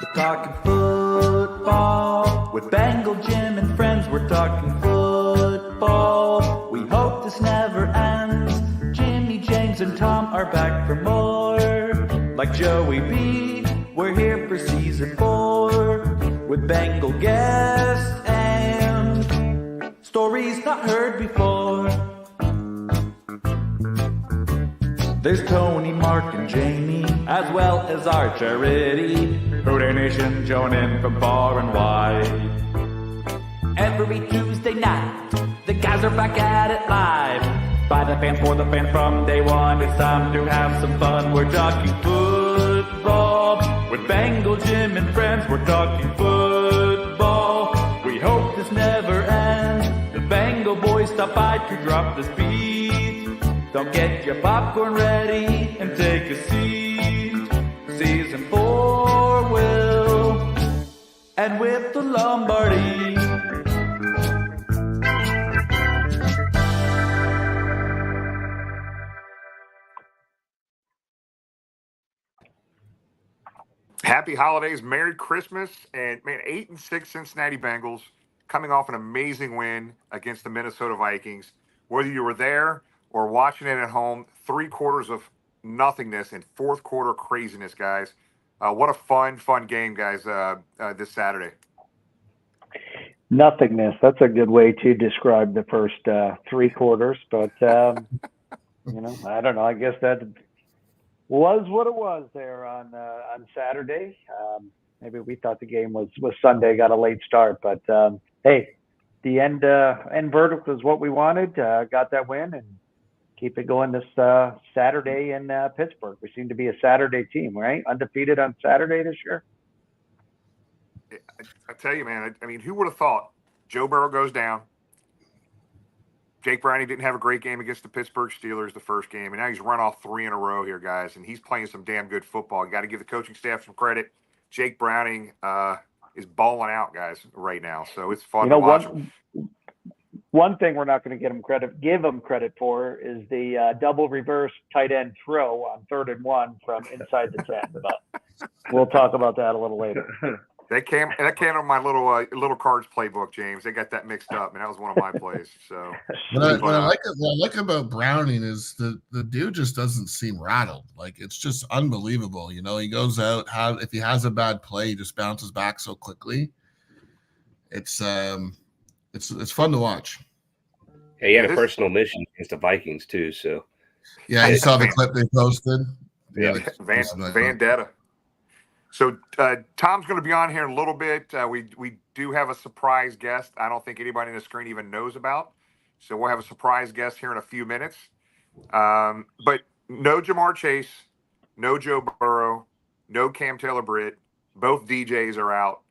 We're talking football with Bengal Jim and friends. We're talking football. We hope this never ends. Jimmy, James, and Tom are back for more. Like Joey B, we're here for season 4 with Bengal guests and stories not heard before. There's Tony, Mark, and Jamie, as well as our charity, Hooday Nation, joining from far and wide. Every Tuesday night, the guys are back at it live. By the fans, for the fans, from day one, it's time to have some fun. We're talking football with Bengal Jim and friends. We're talking football. We hope this never ends. The Bengal boys stop by to drop the speed. Don't get your popcorn ready and take a seat. Season 4 will end with the Lombardi. Happy holidays, Merry Christmas, and man, 8-6 Cincinnati Bengals coming off an amazing win against the Minnesota Vikings. Whether you were there or watching it at home, 3 quarters of nothingness and fourth quarter craziness, guys. What a fun game, guys, this Saturday. Nothingness. That's a good way to describe the first 3 quarters. But, I don't know. I guess that was what it was there on Saturday. Maybe we thought the game was Sunday, got a late start. But, hey, the end verdict was what we wanted. Got that win and keep it going this Saturday in Pittsburgh. We seem to be a Saturday team, right? Undefeated on Saturday this year. I tell you, man, I mean, who would have thought Joe Burrow goes down? Jake Browning didn't have a great game against the Pittsburgh Steelers the first game, and now he's run off 3 in a row here, guys, and he's playing some damn good football. You got to give the coaching staff some credit. Jake Browning is balling out, guys, right now, so it's fun to watch. One thing we're not going to give him credit for is the double reverse tight end throw on 3rd and 1 from inside the 10. But we'll talk about that a little later. That came on my little cards playbook, James. They got that mixed up, and that was one of my plays. So what I like about Browning is the dude just doesn't seem rattled. Like, it's just unbelievable. You know, he goes out, if he has a bad play, he just bounces back so quickly. It's fun to watch. Yeah, he had a personal mission against the Vikings too. So yeah, you saw the clip they posted. Yeah, Vendetta. So Tom's going to be on here in a little bit. We do have a surprise guest. I don't think anybody on the screen even knows about. So we'll have a surprise guest here in a few minutes. But no Jamar Chase, no Joe Burrow, no Cam Taylor-Britt. Both DJs are out.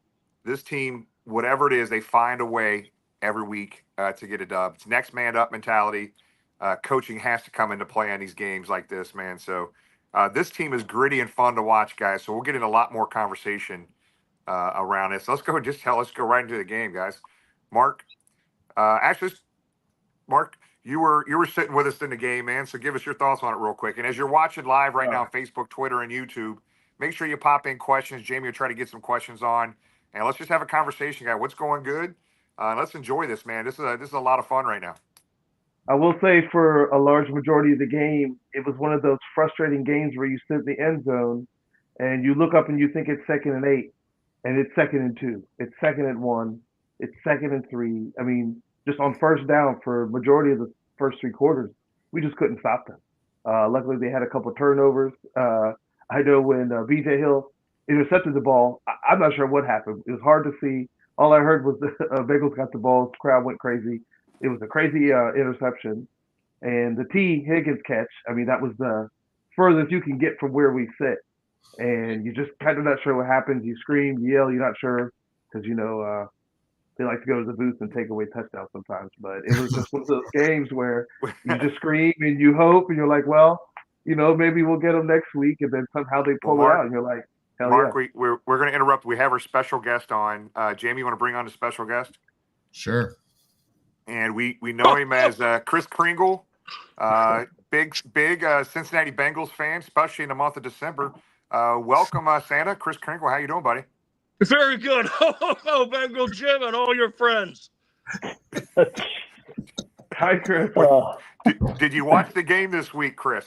This team, whatever it is, they find a way every week to get a dub. It's next man up mentality. Coaching has to come into play on these games like this, man. So this team is gritty and fun to watch, guys. So we'll get into a lot more conversation around this. So let's go right into the game, guys. Mark, Mark, you were sitting with us in the game, man. So give us your thoughts on it real quick. And as you're watching live right now on Facebook, Twitter, and YouTube, make sure you pop in questions. Jamie will try to get some questions on, and let's just have a conversation, guys. What's going good? Let's enjoy this, man. This is a lot of fun right now. I will say for a large majority of the game, it was one of those frustrating games where you sit in the end zone and you look up and you think it's 2nd and 8, and it's 2nd and 2, it's 2nd and 1, it's 2nd and 3. I mean, just on first down for majority of the first 3 quarters, we just couldn't stop them. Luckily, they had a couple of turnovers. I know when BJ Hill intercepted the ball, I'm not sure what happened. It was hard to see. All I heard was the Bengals got the ball. The crowd went crazy. It was a crazy interception. And the T. Higgins catch, I mean, that was the furthest you can get from where we sit. And you're just kind of not sure what happens. You scream, you yell, you're not sure because, they like to go to the booth and take away touchdowns sometimes. But it was just one of those games where you just scream and you hope and you're like, well, maybe we'll get them next week. And then somehow they pull it out and you're like, hell Mark, yeah. we're going to interrupt. We have our special guest on. Jamie, you want to bring on the special guest? Sure. And we know him as Chris Kringle, big Cincinnati Bengals fan, especially in the month of December. Welcome, Santa. Chris Kringle, how you doing, buddy? Very good. Ho, ho, ho, Bengal Jim and all your friends. Hi, Chris. Did you watch the game this week, Chris?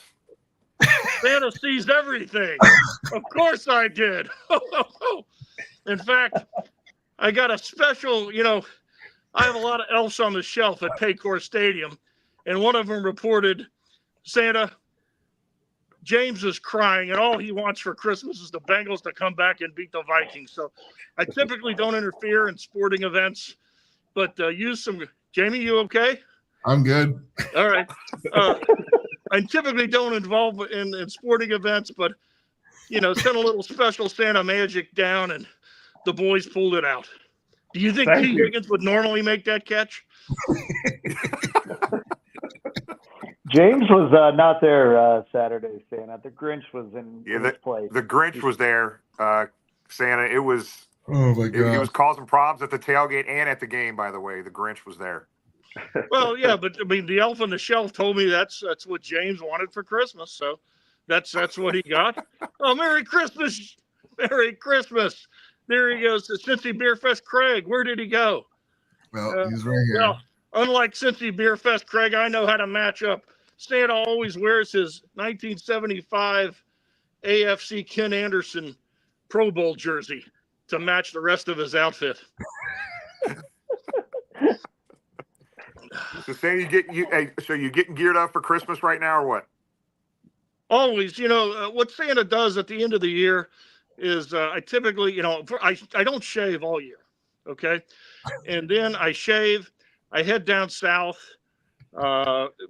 Santa sees everything. Of course I did. In fact, I got a special, I have a lot of elves on the shelf at Paycor Stadium, and one of them reported, Santa, James is crying, and all he wants for Christmas is the Bengals to come back and beat the Vikings. So I typically don't interfere in sporting events, but use some. Jamie, you okay? I'm good. All right. I typically don't involve in sporting events, but, sent a little special Santa magic down, and the boys pulled it out. Do you think T. Higgins would normally make that catch? James was not there Saturday, Santa. The Grinch was in his place. The Grinch was there, Santa. It was. Oh my God! He was causing problems at the tailgate and at the game. By the way, the Grinch was there. Well, yeah, but I mean, the elf on the shelf told me that's what James wanted for Christmas, so that's what he got. Oh, Merry Christmas, Merry Christmas! There he goes, Cincy Beer Fest. Craig, where did he go? Well, he's right here. Well, unlike Cincy Beer Fest, Craig, I know how to match up. Santa always wears his 1975 AFC Ken Anderson Pro Bowl jersey to match the rest of his outfit. So, Santa, so you getting geared up for Christmas right now, or what? Always, what Santa does at the end of the year is I typically, I don't shave all year, okay? And then I shave, I head down south,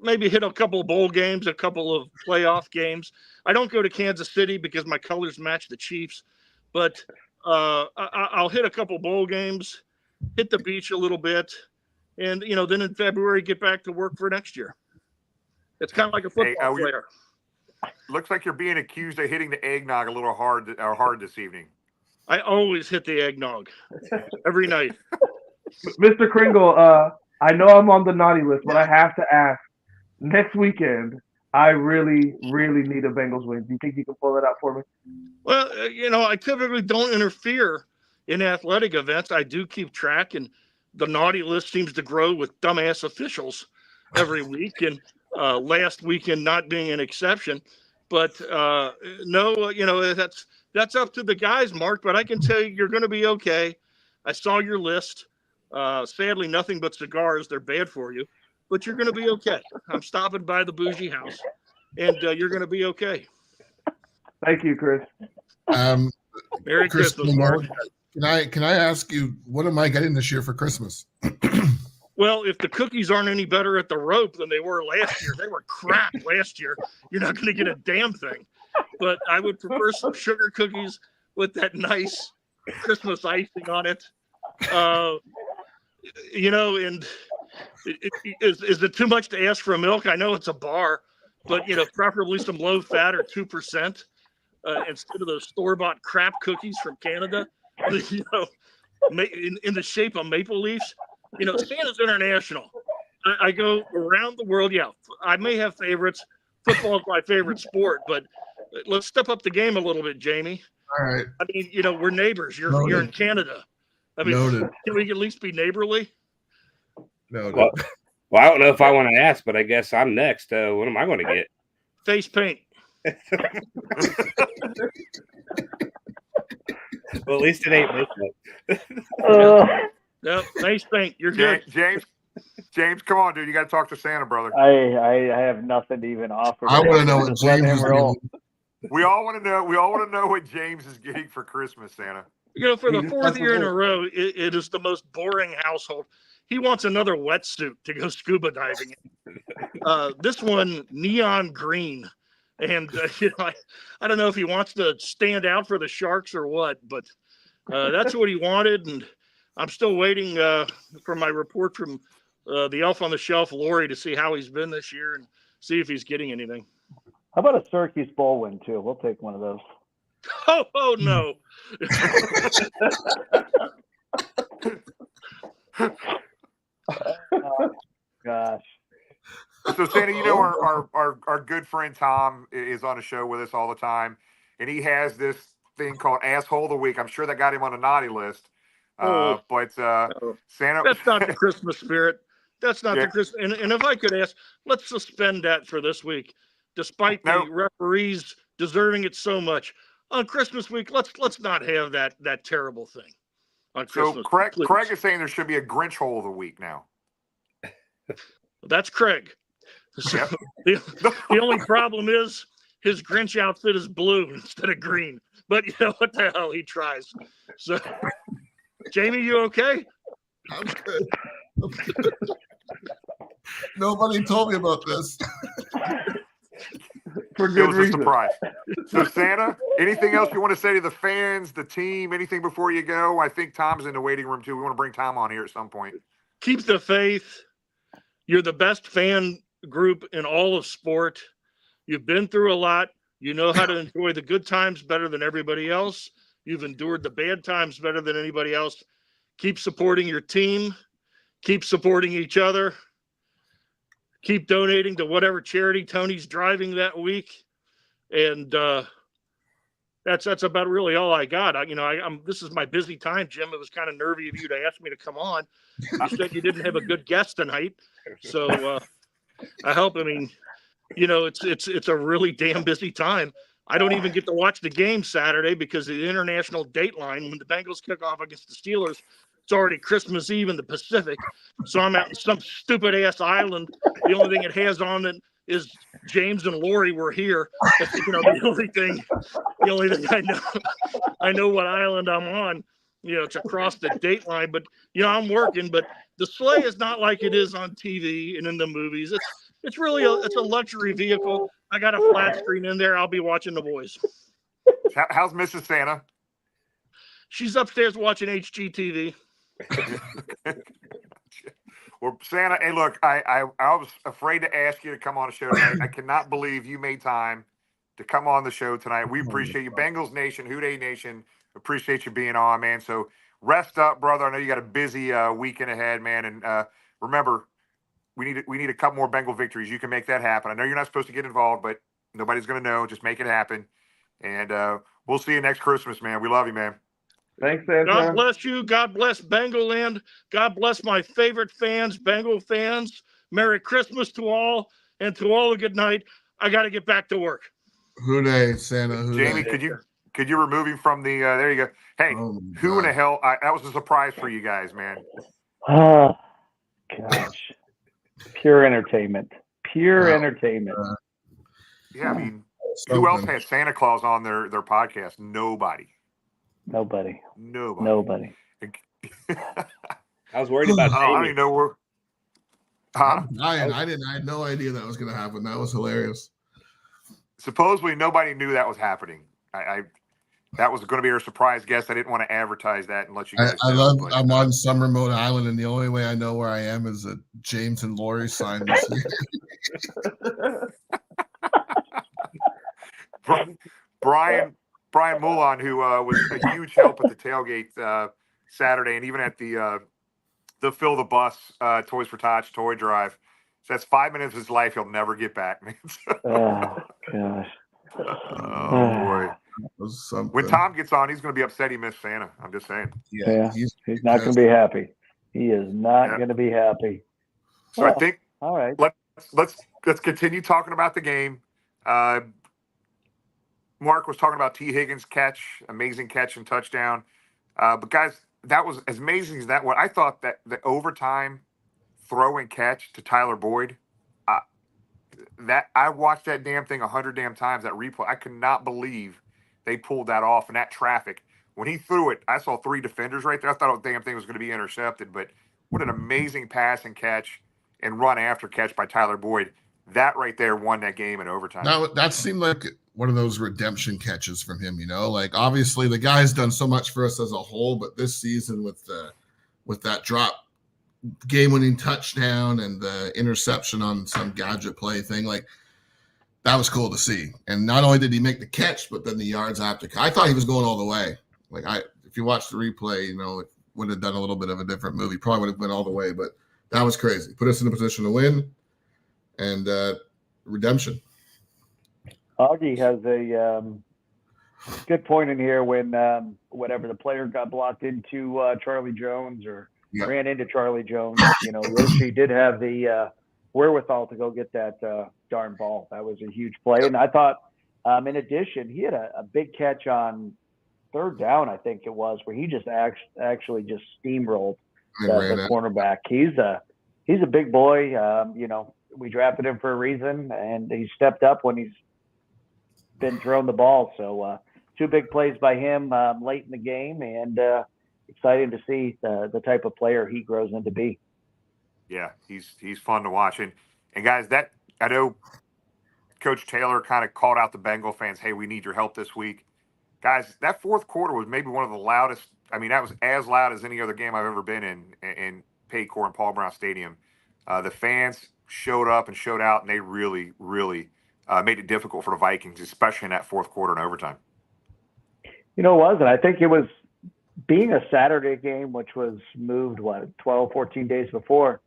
maybe hit a couple of bowl games, a couple of playoff games. I don't go to Kansas City because my colors match the Chiefs, but I'll hit a couple bowl games, hit the beach a little bit, and, then in February, get back to work for next year. It's kind of like a football player. Looks like you're being accused of hitting the eggnog a little hard this evening. I always hit the eggnog every night. Mr. Kringle, I know I'm on the naughty list, but I have to ask. Next weekend, I really, really need a Bengals win. Do you think you can pull it out for me? Well, I typically don't interfere in athletic events. I do keep track, and the naughty list seems to grow with dumbass officials every week, and last weekend not being an exception. But no, that's up to the guys, Mark. But I can tell you, you're going to be okay. I saw your list. Sadly, nothing but cigars. They're bad for you, but you're going to be okay. I'm stopping by the bougie house, and you're going to be okay. Thank you, Chris. Merry Christmas, Mark. Can I ask you, what am I getting this year for Christmas? Well, if the cookies aren't any better at the rope than they were last year, they were crap last year. You're not going to get a damn thing. But I would prefer some sugar cookies with that nice Christmas icing on it. And is it too much to ask for a milk? I know it's a bar, but preferably some low fat or 2% instead of those store-bought crap cookies from Canada. In the shape of maple leaves. Santa's international. I go around the world. Yeah, I may have favorites. Football is my favorite sport, but let's step up the game a little bit, Jamie. All right. I mean, we're neighbors. You're in Canada. I mean, can we at least be neighborly? No. Well, I don't know if I want to ask, but I guess I'm next. What am I going to get? Face paint. Well, at least it ain't makeup. No, face paint. You're good. James, come on, dude. You got to talk to Santa, brother. I have nothing to even offer. I want to know what James is getting. We all want to know. We all want to know what James is getting for Christmas, Santa. For the fourth year in a row, it is the most boring household. He wants another wetsuit to go scuba diving in. This one, neon green. And, I don't know if he wants to stand out for the Sharks or what, but that's what he wanted. And I'm still waiting for my report from the elf on the shelf, Lori, to see how he's been this year and see if he's getting anything. How about a Syracuse bowl win, too? We'll take one of those. Oh no. Oh, gosh. So, Santa, our good friend Tom is on the show with us all the time, and he has this thing called Asshole of the Week. I'm sure that got him on a naughty list. Oh. But Santa. That's not the Christmas spirit. That's not the Christmas. And if I could ask, let's suspend that for this week, despite the referees deserving it so much. On Christmas week, let's not have that terrible thing. On Christmas. So Craig is saying there should be a Grinch hole of the week now. That's Craig. So the only problem is his Grinch outfit is blue instead of green. But you know what the hell, he tries. So, Jamie, you okay? I'm good. Nobody told me about this. For good It was reason. a surprise. So, Santa, anything else you want to say to the fans, the team, anything before you go? I think Tom's in the waiting room, too. We want to bring Tom on here at some point. Keep the faith. You're the best fan group in all of sport. You've been through a lot. You know how to enjoy the good times better than everybody else. You've endured the bad times better than anybody else. Keep supporting your team. Keep supporting each other. Keep donating to whatever charity Tony's driving that week. And that's about really all I got. This is my busy time, Jim. It was kind of nervy of you to ask me to come on. You said you didn't have a good guest tonight. So I hope, it's a really damn busy time. I don't even get to watch the game Saturday because of the international dateline. When the Bengals kick off against the Steelers, it's already Christmas Eve in the Pacific. So I'm out in some stupid ass island. The only thing it has on it is James and Lori were here. The only thing I know what island I'm on. It's across the dateline, but I'm working. But the sleigh is not like it is on TV and in the movies. It's really it's a luxury vehicle. I got a flat screen in there. I'll be watching the boys. How's Mrs. Santa? She's upstairs watching HGTV. Well, Santa, hey, look, I was afraid to ask you to come on the show tonight. I cannot believe you made time to come on the show tonight. We appreciate you. Bengals Nation, Hoot A Nation, appreciate you being on, man. So rest up, brother. I know you got a busy weekend ahead, man. And remember, we need a couple more Bengal victories. You can make that happen. I know you're not supposed to get involved, but nobody's going to know. Just make it happen. And we'll see you next Christmas, man. We love you, man. Thanks, Santa. God bless you. God bless Bengal land. God bless my favorite fans, Bengal fans. Merry Christmas to all, and to all a good night. I got to get back to work. Who day, Santa? Who Jamie, day? could you remove him from the? There you go. Hey, who in the hell? That was a surprise for you guys, man. Oh, gosh. Pure entertainment. Pure entertainment. Yeah, I mean, who else has Santa Claus on their podcast? Nobody. Nobody. I was worried about I don't even know where. Huh? I had no idea that was going to happen. That was hilarious. Supposedly nobody knew that was happening. That was going to be our surprise guest. I didn't want to advertise that and let you guys know. I'm on some remote island, and the only way I know where I am is a James and Lori sign. Brian Moulon, who was a huge help at the tailgate Saturday, and even at the Fill the Bus Toys for Tots toy drive. So that's 5 minutes of his life he'll never get back, man. Oh, gosh. Oh, boy. When Tom gets on, he's going to be upset he missed Santa. I'm just saying. Yeah, he's not going to be happy. He is not going to be happy. So I think all right. Let's continue talking about the game. Mark was talking about T. Higgins' catch, amazing catch and touchdown. But guys, that was as amazing as that was. I thought that the overtime throw and catch to Tyler Boyd, that I watched that damn thing 100 damn times, that replay. I could not believe they pulled that off in that traffic. When he threw it, I saw 3 defenders right there. I thought the damn thing was going to be intercepted, but what an amazing pass and catch and run after catch by Tyler Boyd. That right there won that game in overtime. That seemed like one of those redemption catches from him, like obviously the guy's done so much for us as a whole, but this season with that drop game-winning touchdown and the interception on some gadget play thing, like that was cool to see. And not only did he make the catch, but then the yards after. I thought he was going all the way. If you watch the replay, it would have done a little bit of a different movie. Probably would have went all the way, but that was crazy. Put us in a position to win and redemption. Augie has Good point in here when whatever the player got blocked into Charlie Jones or ran into Charlie Jones. Yoshi did have the wherewithal to go get that darn ball. That was a huge play. And I thought, in addition, he had a big catch on third down, I think it was, where he just actually just steamrolled the cornerback. He's a big boy. We drafted him for a reason, and he stepped up when he's been thrown the ball. So two big plays by him late in the game, and exciting to see the type of player he grows into be. Yeah, he's fun to watch. And guys, that I know Coach Taylor kind of called out the Bengal fans, hey, we need your help this week. Guys, that fourth quarter was maybe one of the loudest. I mean, that was as loud as any other game I've ever been in Paycor and Paul Brown Stadium. The fans showed up and showed out, and they really, really made it difficult for the Vikings, especially in that fourth quarter and overtime. It was, and I think it was being a Saturday game, which was moved, 12, 14 days before.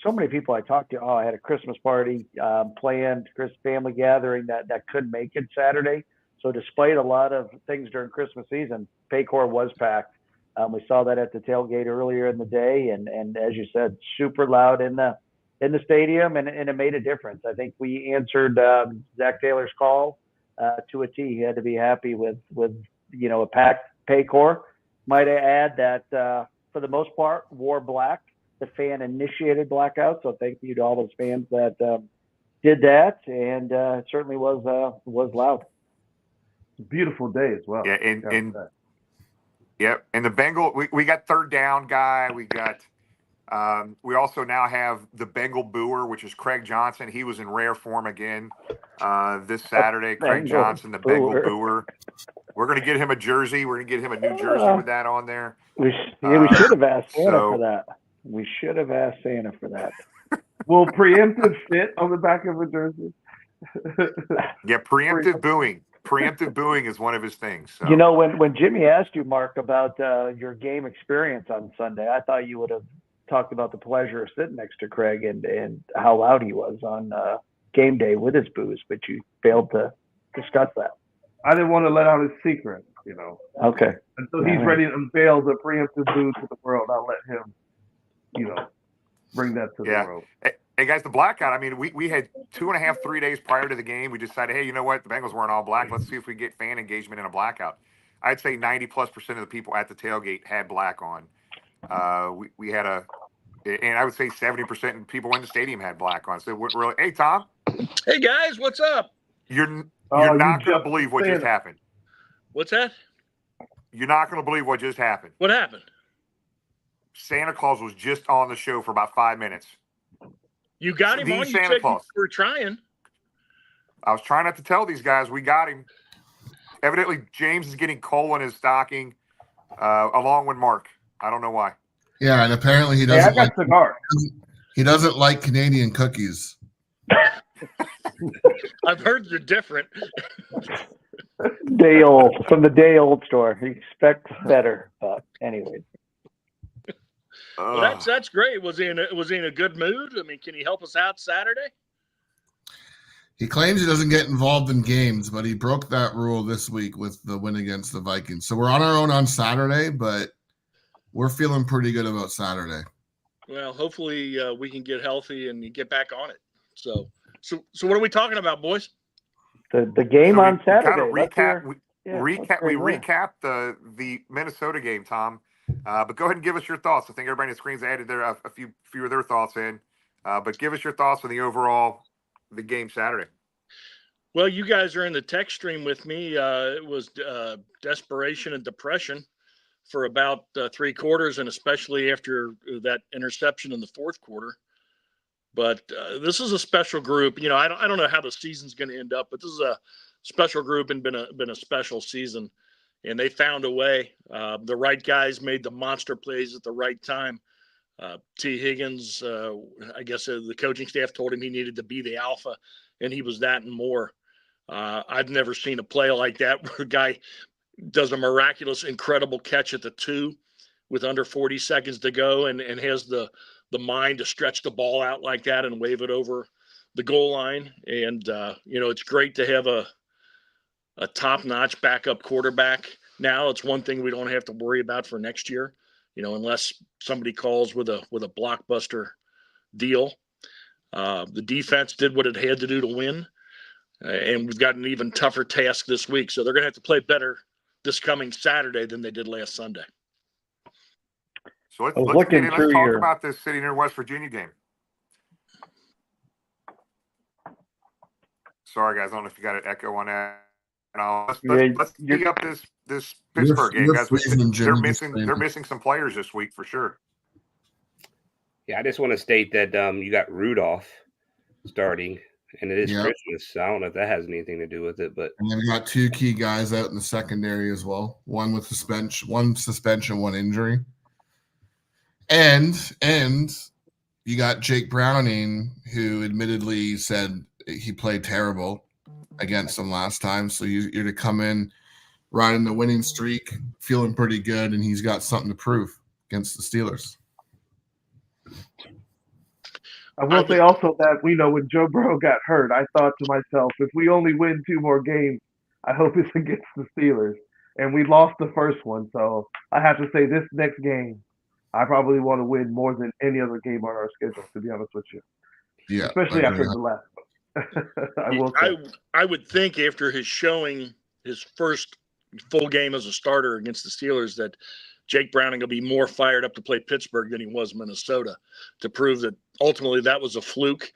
So many people I talked to, I had a Christmas party planned, family gathering that couldn't make it Saturday. So despite a lot of things during Christmas season, Paycor was packed. We saw that at the tailgate earlier in the day, and as you said, super loud in the stadium, and it made a difference. I think we answered Zach Taylor's call to a T. He had to be happy with a packed Paycor. Might I add that for the most part, wore black. The fan initiated blackout, so thank you to all those fans that did that, and it certainly was loud. Beautiful day as well. Yeah, and the Bengal, we got third down guy. We got we also now have the Bengal booer, which is Craig Johnson. He was in rare form again this Saturday. Craig Johnson, the Bengal booer. We're going to get him a jersey. We're going to get him a new jersey with that on there. We should have asked Santa for that. We should have asked Santa for that. Will preemptive fit on the back of a jersey? Yeah, preemptive booing. Preemptive booing is one of his things. So. When Jimmy asked you, Mark, about your game experience on Sunday, I thought you would have talked about the pleasure of sitting next to Craig and how loud he was on game day with his booze, but you failed to discuss that. I didn't want to let out his secret, Okay. Until he's ready to unveil the preemptive booze to the world, I'll let him, bring that to the world. Hey, guys, the blackout, I mean, we had 2.5, 3 days prior to the game. We decided, hey, you know what? The Bengals weren't all black. Let's see if we get fan engagement in a blackout. I'd say 90+% of the people at the tailgate had black on. We had and I would say 70% of people in the stadium had black on. So we're really, hey, Tom. Hey, guys, what's up? You're not going to believe what just happened. What's that? You're not going to believe what just happened. What happened? Santa Claus was just on the show for about 5 minutes. You got him on? You said you were trying. I was trying not to tell these guys we got him. Evidently, James is getting coal in his stocking, along with Mark. I don't know why. Yeah, and apparently he doesn't like cigars. He doesn't like Canadian cookies. I've heard they're different. From the day old store. You expect better, but anyways. Well, that's great. Was he in a good mood? I mean, can he help us out Saturday? He claims he doesn't get involved in games, but he broke that rule this week with the win against the Vikings. So we're on our own on Saturday, but we're feeling pretty good about Saturday. Well, hopefully we can get healthy and get back on it. So what are we talking about, boys? The game on Saturday. Kind of recap the Minnesota game, Tom. But go ahead and give us your thoughts. I think everybody on the screen's added a few of their thoughts in. But give us your thoughts on the game Saturday. Well, you guys are in the text stream with me. It was desperation and depression for about 3 quarters, and especially after that interception in the fourth quarter. But this is a special group. I don't know how the season's going to end up, but this is a special group and been a special season. And they found a way. The right guys made the monster plays at the right time. T. Higgins, I guess the coaching staff told him he needed to be the alpha, and he was that and more. I've never seen a play like that where a guy does a miraculous, incredible catch at the 2 with under 40 seconds to go and has the mind to stretch the ball out like that and wave it over the goal line. And, it's great to have a a top-notch backup quarterback now. It's one thing we don't have to worry about for next year, unless somebody calls with a blockbuster deal. The defense did what it had to do to win, and we've got an even tougher task this week. So they're going to have to play better this coming Saturday than they did last Sunday. So let's through talk about this City near West Virginia game. Sorry, guys. I don't know if you got an echo on that. Let's tee up this Pittsburgh game, guys. They're missing some players this week for sure. Yeah, I just want to state that you got Rudolph starting, and it is Christmas. So I don't know if that has anything to do with it, but and then we got 2 key guys out in the secondary as well. One with suspension, one injury, and you got Jake Browning, who admittedly said he played terrible against them last time. So you're to come in riding the winning streak, feeling pretty good, and he's got something to prove against the Steelers. I will say also that when Joe Burrow got hurt, I thought to myself, if we only win 2 more games, I hope it's against the Steelers. And we lost the first one, so I have to say this next game, I probably want to win more than any other game on our schedule, to be honest with you. Yeah, especially after the last one. I would think after his showing, his first full game as a starter against the Steelers, that Jake Browning will be more fired up to play Pittsburgh than he was Minnesota, to prove that ultimately that was a fluke.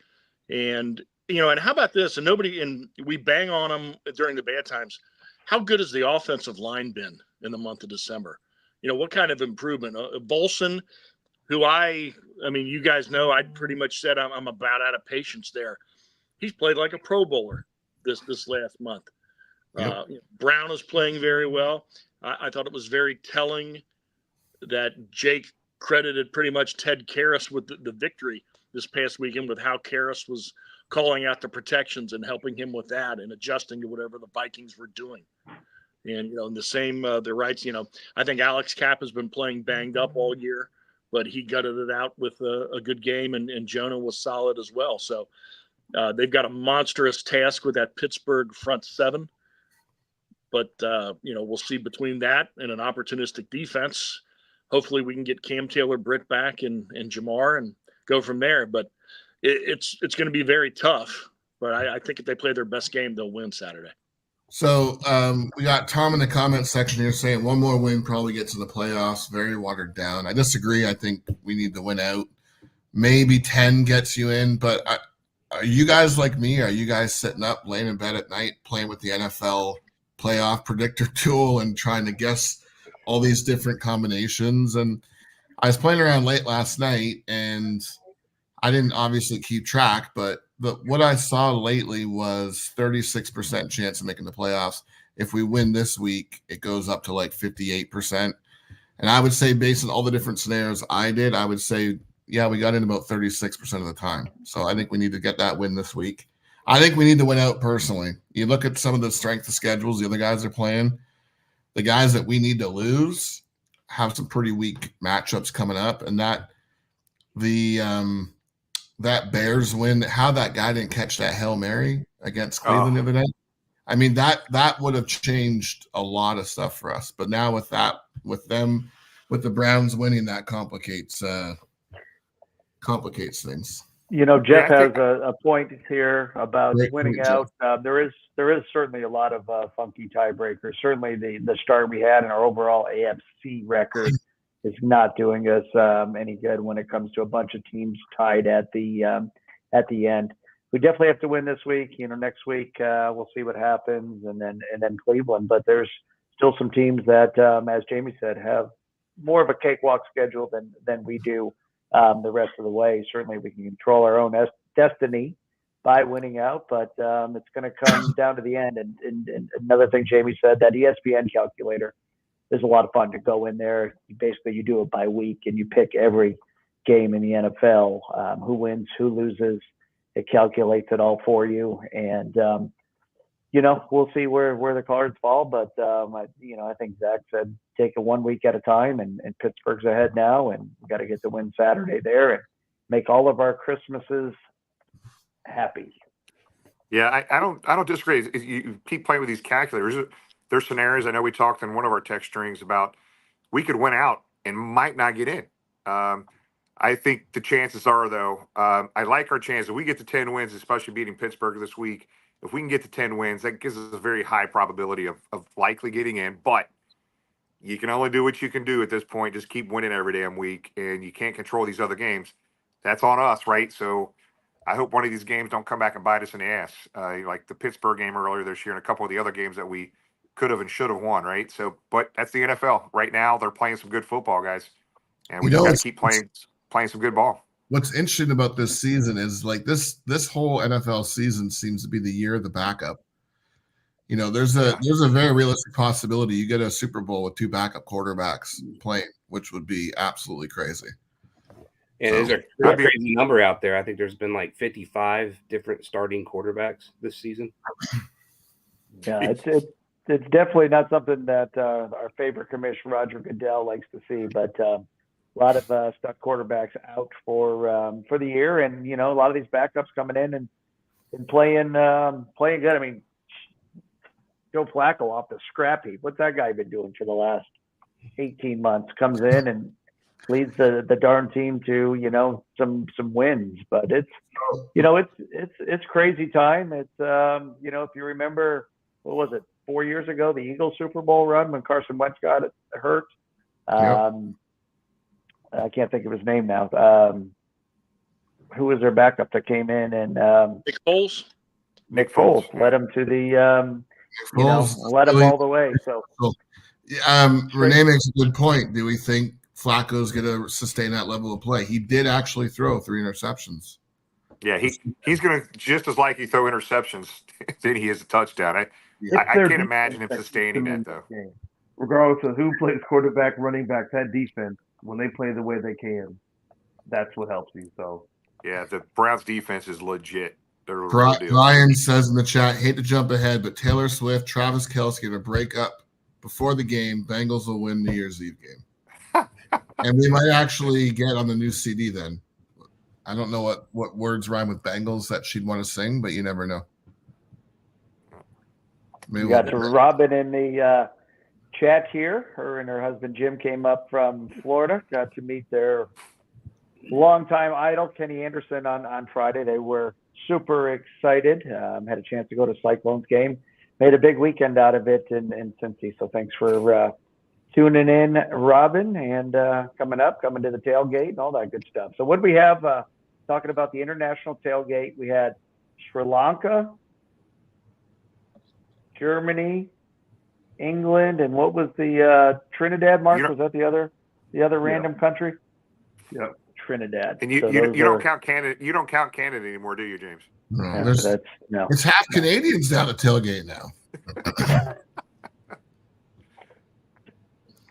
And how about this? And we bang on them during the bad times. How good has the offensive line been in the month of December? What kind of improvement? Bolson, who you guys know, I pretty much said I'm about out of patience there. He's played like a Pro Bowler this last month. Yep. Brown is playing very well. I thought it was very telling that Jake credited pretty much Ted Karras with the victory this past weekend, with how Karras was calling out the protections and helping him with that and adjusting to whatever the Vikings were doing. And, in the same, the rights, I think Alex Kapp has been playing banged up all year, but he gutted it out with a good game, and Jonah was solid as well. So they've got a monstrous task with that Pittsburgh front 7. But, we'll see between that and an opportunistic defense. Hopefully we can get Cam Taylor-Britt back and Jamar and go from there. But it's going to be very tough. But I think if they play their best game, they'll win Saturday. So we got Tom in the comment section here saying 1 more win probably gets in the playoffs. Very watered down. I disagree. I think we need to win out. Maybe 10 gets you in. But are you guys like me? Are you guys sitting up, laying in bed at night, playing with the NFL playoff predictor tool and trying to guess all these different combinations? And I was playing around late last night, and I didn't obviously keep track, but what I saw lately was 36% chance of making the playoffs. If we win this week, it goes up to like 58%. And I would say, based on all the different scenarios I did, I would say, yeah, we got in about 36% of the time. So I think we need to get that win this week. I think we need to win out personally. You look at some of the strength of schedules the other guys are playing. The guys that we need to lose have some pretty weak matchups coming up, and that Bears win, how that guy didn't catch that Hail Mary against Cleveland the other night. I mean, that would have changed a lot of stuff for us. But now with the Browns winning, that complicates things. Jeff has a point here about winning out. There is certainly a lot of funky tiebreakers. Certainly the start we had in our overall AFC record is not doing us any good when it comes to a bunch of teams tied at the end. We definitely have to win this week. Next week we'll see what happens, and then Cleveland. But there's still some teams that, as Jamie said, have more of a cakewalk schedule than we do. The rest of the way. Certainly we can control our own destiny by winning out, but it's going to come down to the end. And another thing Jamie said, that ESPN calculator is a lot of fun to go in there. Basically, you do it by week, and you pick every game in the NFL, who wins, who loses. It calculates it all for you. And, we'll see where the cards fall. But, I think Zach said take it 1 week at a time, and Pittsburgh's ahead now, and we got to get the win Saturday there and make all of our Christmases happy. Yeah, I don't disagree. You keep playing with these calculators. There's scenarios. I know we talked in one of our text strings about we could win out and might not get in. I think the chances are, though, I like our chances. If we get to 10 wins, especially beating Pittsburgh this week, if we can get to 10 wins, that gives us a very high probability of likely getting in. But you can only do what you can do at this point. Just keep winning every damn week, and you can't control these other games. That's on us, right? So I hope one of these games don't come back and bite us in the ass, like the Pittsburgh game earlier this year and a couple of the other games that we could have and should have won, right? So, but that's the NFL. Right now, they're playing some good football, guys, and we just got to keep playing some good ball. What's interesting about this season is like this whole NFL season seems to be the year of the backup. You know, there's a very realistic possibility you get a Super Bowl with 2 backup quarterbacks playing, which would be absolutely crazy. And there's a crazy number out there. I think there's been like 55 different starting quarterbacks this season. Yeah, it's definitely not something that our favorite commissioner Roger Goodell likes to see, but a lot of stuck quarterbacks out for the year, and you know, a lot of these backups coming in and playing good. I mean, Joe Flacco off the scrap heap. What's that guy been doing for the last 18 months? Comes in and leads the darn team to, you know, some wins. But it's, you know, it's crazy time. It's you know, if you remember, what was it, 4 years ago, the Eagles Super Bowl run when Carson Wentz got hurt. I can't think of his name now. Who was their backup that came in and Nick Foles? Nick Foles led him to the you know, led him all the way. So Renee makes a good point. Do we think Flacco's going to sustain that level of play? He did actually throw 3 interceptions. Yeah, he's going to just as likely throw interceptions than he is a touchdown. I can't imagine him sustaining that, though. Regardless of who plays quarterback, running back, that defense, when they play the way they can, that's what helps you. So yeah, the Browns defense is legit. Ryan says in the chat, hate to jump ahead, but Taylor Swift, Travis Kelce going to break up before the game. Bengals will win New Year's Eve game. And we might actually get on the new CD then. I don't know what words rhyme with Bengals that she'd want to sing, but you never know. Maybe we got to Robin in the chat here. Her and her husband Jim came up from Florida. Got to meet their longtime idol Kenny Anderson on Friday. They were super excited. Had a chance to go to Cyclones game. Made a big weekend out of it in Cincy. So thanks for tuning in, Robin, and coming to the tailgate and all that good stuff. So what do we have talking about the international tailgate? We had Sri Lanka, Germany, England, and what was the Trinidad, Mark? Was that the other random country? Yeah. Trinidad. And you don't count Canada. You don't count Canada anymore, do you, James? No, no. It's half Canadians down at tailgate now.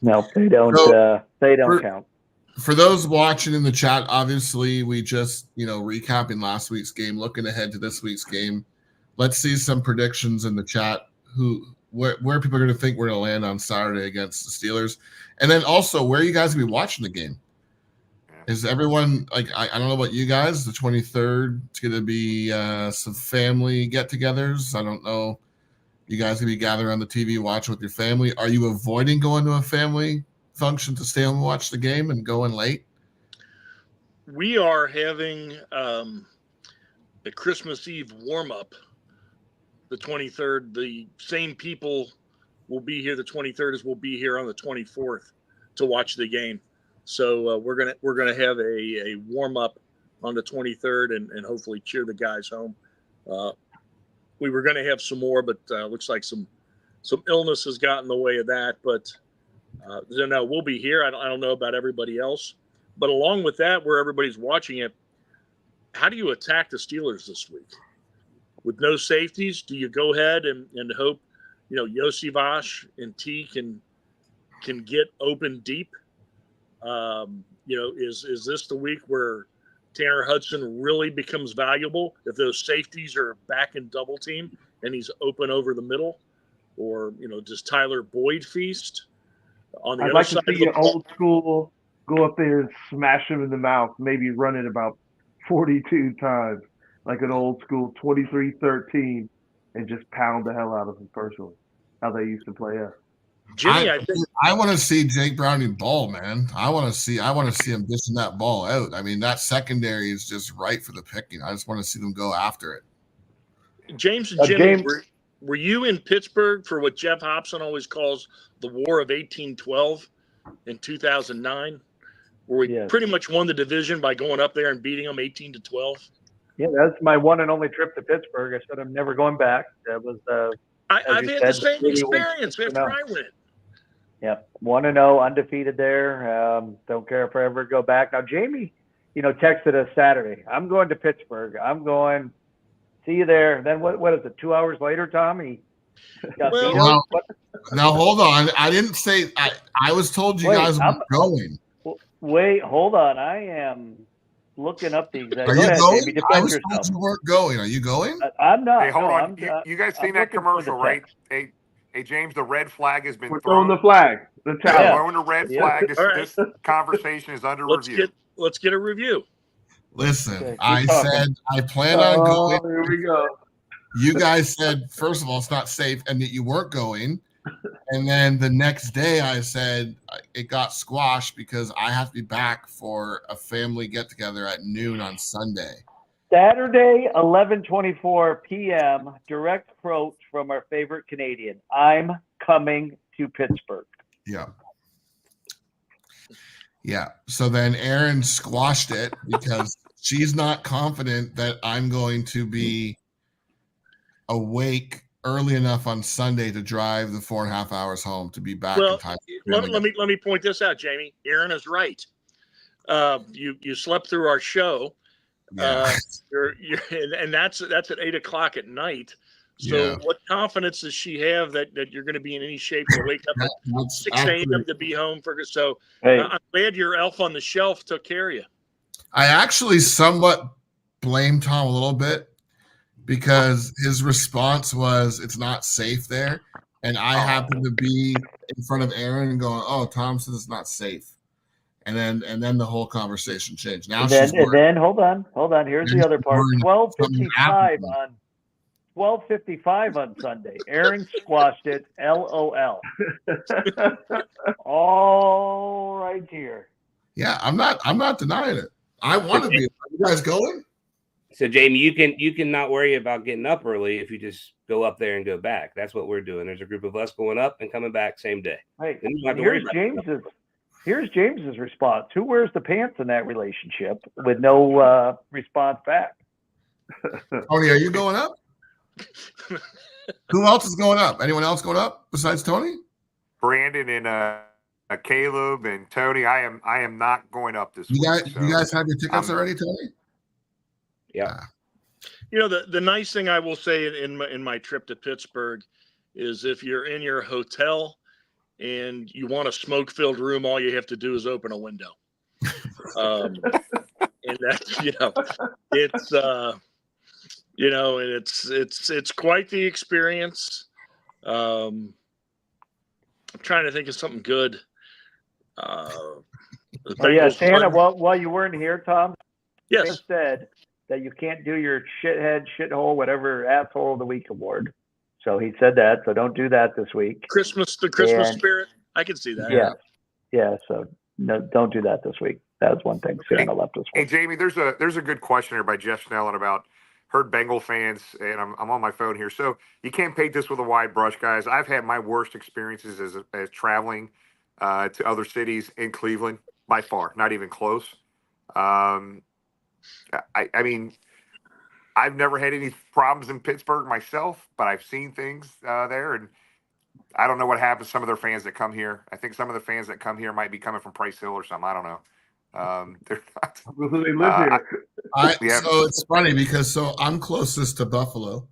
No, they don't count. For those watching in the chat, obviously we just, recapping last week's game, looking ahead to this week's game. Let's see some predictions in the chat. Where people are going to think we're going to land on Saturday against the Steelers, and then also where you guys will be watching the game. Is everyone I don't know about you guys. The 23rd, it's going to be some family get-togethers. I don't know. You guys going to be gathering on the TV watching with your family. Are you avoiding going to a family function to stay home and watch the game and going late? We are having a Christmas Eve warm-up the 23rd. The same people will be here the 23rd as will be here on the 24th to watch the game. So we're gonna have a warm-up on the 23rd and hopefully cheer the guys home. We were going to have some more, but looks like some illness has gotten in the way of that. But no, we'll be here. I don't know about everybody else. But along with that, where everybody's watching it, how do you attack the Steelers this week? With no safeties, do you go ahead and hope, Yossi Vash and T can get open deep? Is this the week where Tanner Hudson really becomes valuable if those safeties are back in double team and he's open over the middle? Or, does Tyler Boyd feast on the I'd other like side? to see you old school go up there and smash him in the mouth, maybe run it about 42 times. like an old school 23-13 and just pound the hell out of them personally, how they used to play us. Jimmy, I think I want to see Jake Browning ball, man. I want to see him dishing that ball out. I mean, that secondary is just right for the picking. I just want to see them go after it. James and Jimmy, James, were you in Pittsburgh for what Jeff Hobson always calls the War of 1812 in 2009, where we Yes. pretty much won the division by going up there and beating them 18-12? Yeah, that's my one and only trip to Pittsburgh. I said I'm never going back. That was I've you had said, the same Jimmy experience went after 6-0. I went. Yep, 1-0, undefeated there. Don't care if I ever go back. Now, Jamie, texted us Saturday. I'm going to Pittsburgh. I'm going. See you there. Then what is it? 2 hours later, Tom, he got Well, vetoed? Now hold on. I didn't say I was told you Wait, guys were going. Wait, hold on. I am looking up the exact. Are Go you ahead, going? Jamie. I Defend was yourself. told you weren't going. Are you going? I'm not. Hey, hold no, on. I'm, You guys I'm seen that looking for the commercial, right? text. Hey, James, the red flag has been We're thrown. throwing the flag, the They're towel. throwing the red Yeah. flag. All right. This conversation is under Let's review. get a review. Listen, Okay, keep I talking. said I plan on going. Here we go. You guys said, first of all, it's not safe and that you weren't going. And then the next day I said it got squashed because I have to be back for a family get together at noon on Sunday. Saturday, 11:24 p.m. Direct quote from our favorite Canadian. I'm coming to Pittsburgh. Yeah. Yeah. So then Erin squashed it because she's not confident that I'm going to be awake early enough on Sunday to drive the 4.5 hours home to be back Well, in time. let me point this out, Jamie. Aaron is right. You slept through our show. Yeah. And that's at 8:00 at night. So Yeah. what confidence does she have that you're going to be in any shape to wake up at That's 6 a.m. actually- to be home for? So Hey, I'm glad your elf on the shelf took care of you. I actually somewhat blame Tom a little bit because his response was it's not safe there. And I happened to be in front of Aaron and going, oh, Tom says it's not safe. And then the whole conversation changed. Now and she's then hold on. Here's Then the other she's part. worried 12:55 something on 12:55 on Sunday. Aaron squashed it. LOL. All right here. yeah, I'm not denying it. I want to be. Are you guys going? So Jamie, you can not worry about getting up early if you just go up there and go back. That's what we're doing. There's a group of us going up and coming back same day. Hey, Then you don't have to worry here's James's response. Who wears the pants in that relationship with no response back? Tony, are you going up? Who else is going up? Anyone else going up besides Tony? Brandon and Caleb and Tony. I am not going up this You week. guys, you guys have your tickets I'm- already, Tony? Yeah. The nice thing I will say in my trip to Pittsburgh is if you're in your hotel and you want a smoke-filled room, all you have to do is open a window. And that, it's quite the experience. I'm trying to think of something good. Santa. While you weren't here, Tom, Yes. Vince said that you can't do your shithead, shithole, whatever asshole of the week award. So he said that. So don't do that this week. The Christmas And- spirit. I can see that. Yeah. So no, don't do that this week. That was one thing Santa left us Hey with. Jamie, there's a good question here by Jeff Snellen about heard Bengal fans, and I'm on my phone here. So you can't paint this with a wide brush, guys. I've had my worst experiences as traveling to other cities in Cleveland by far, not even close. I mean, I've never had any problems in Pittsburgh myself, but I've seen things there, and I don't know what happens to some of their fans that come here. I think some of the fans that come here might be coming from Price Hill or something. I don't know. They're not. They live here. Yeah. So it's funny because I'm closest to Buffalo.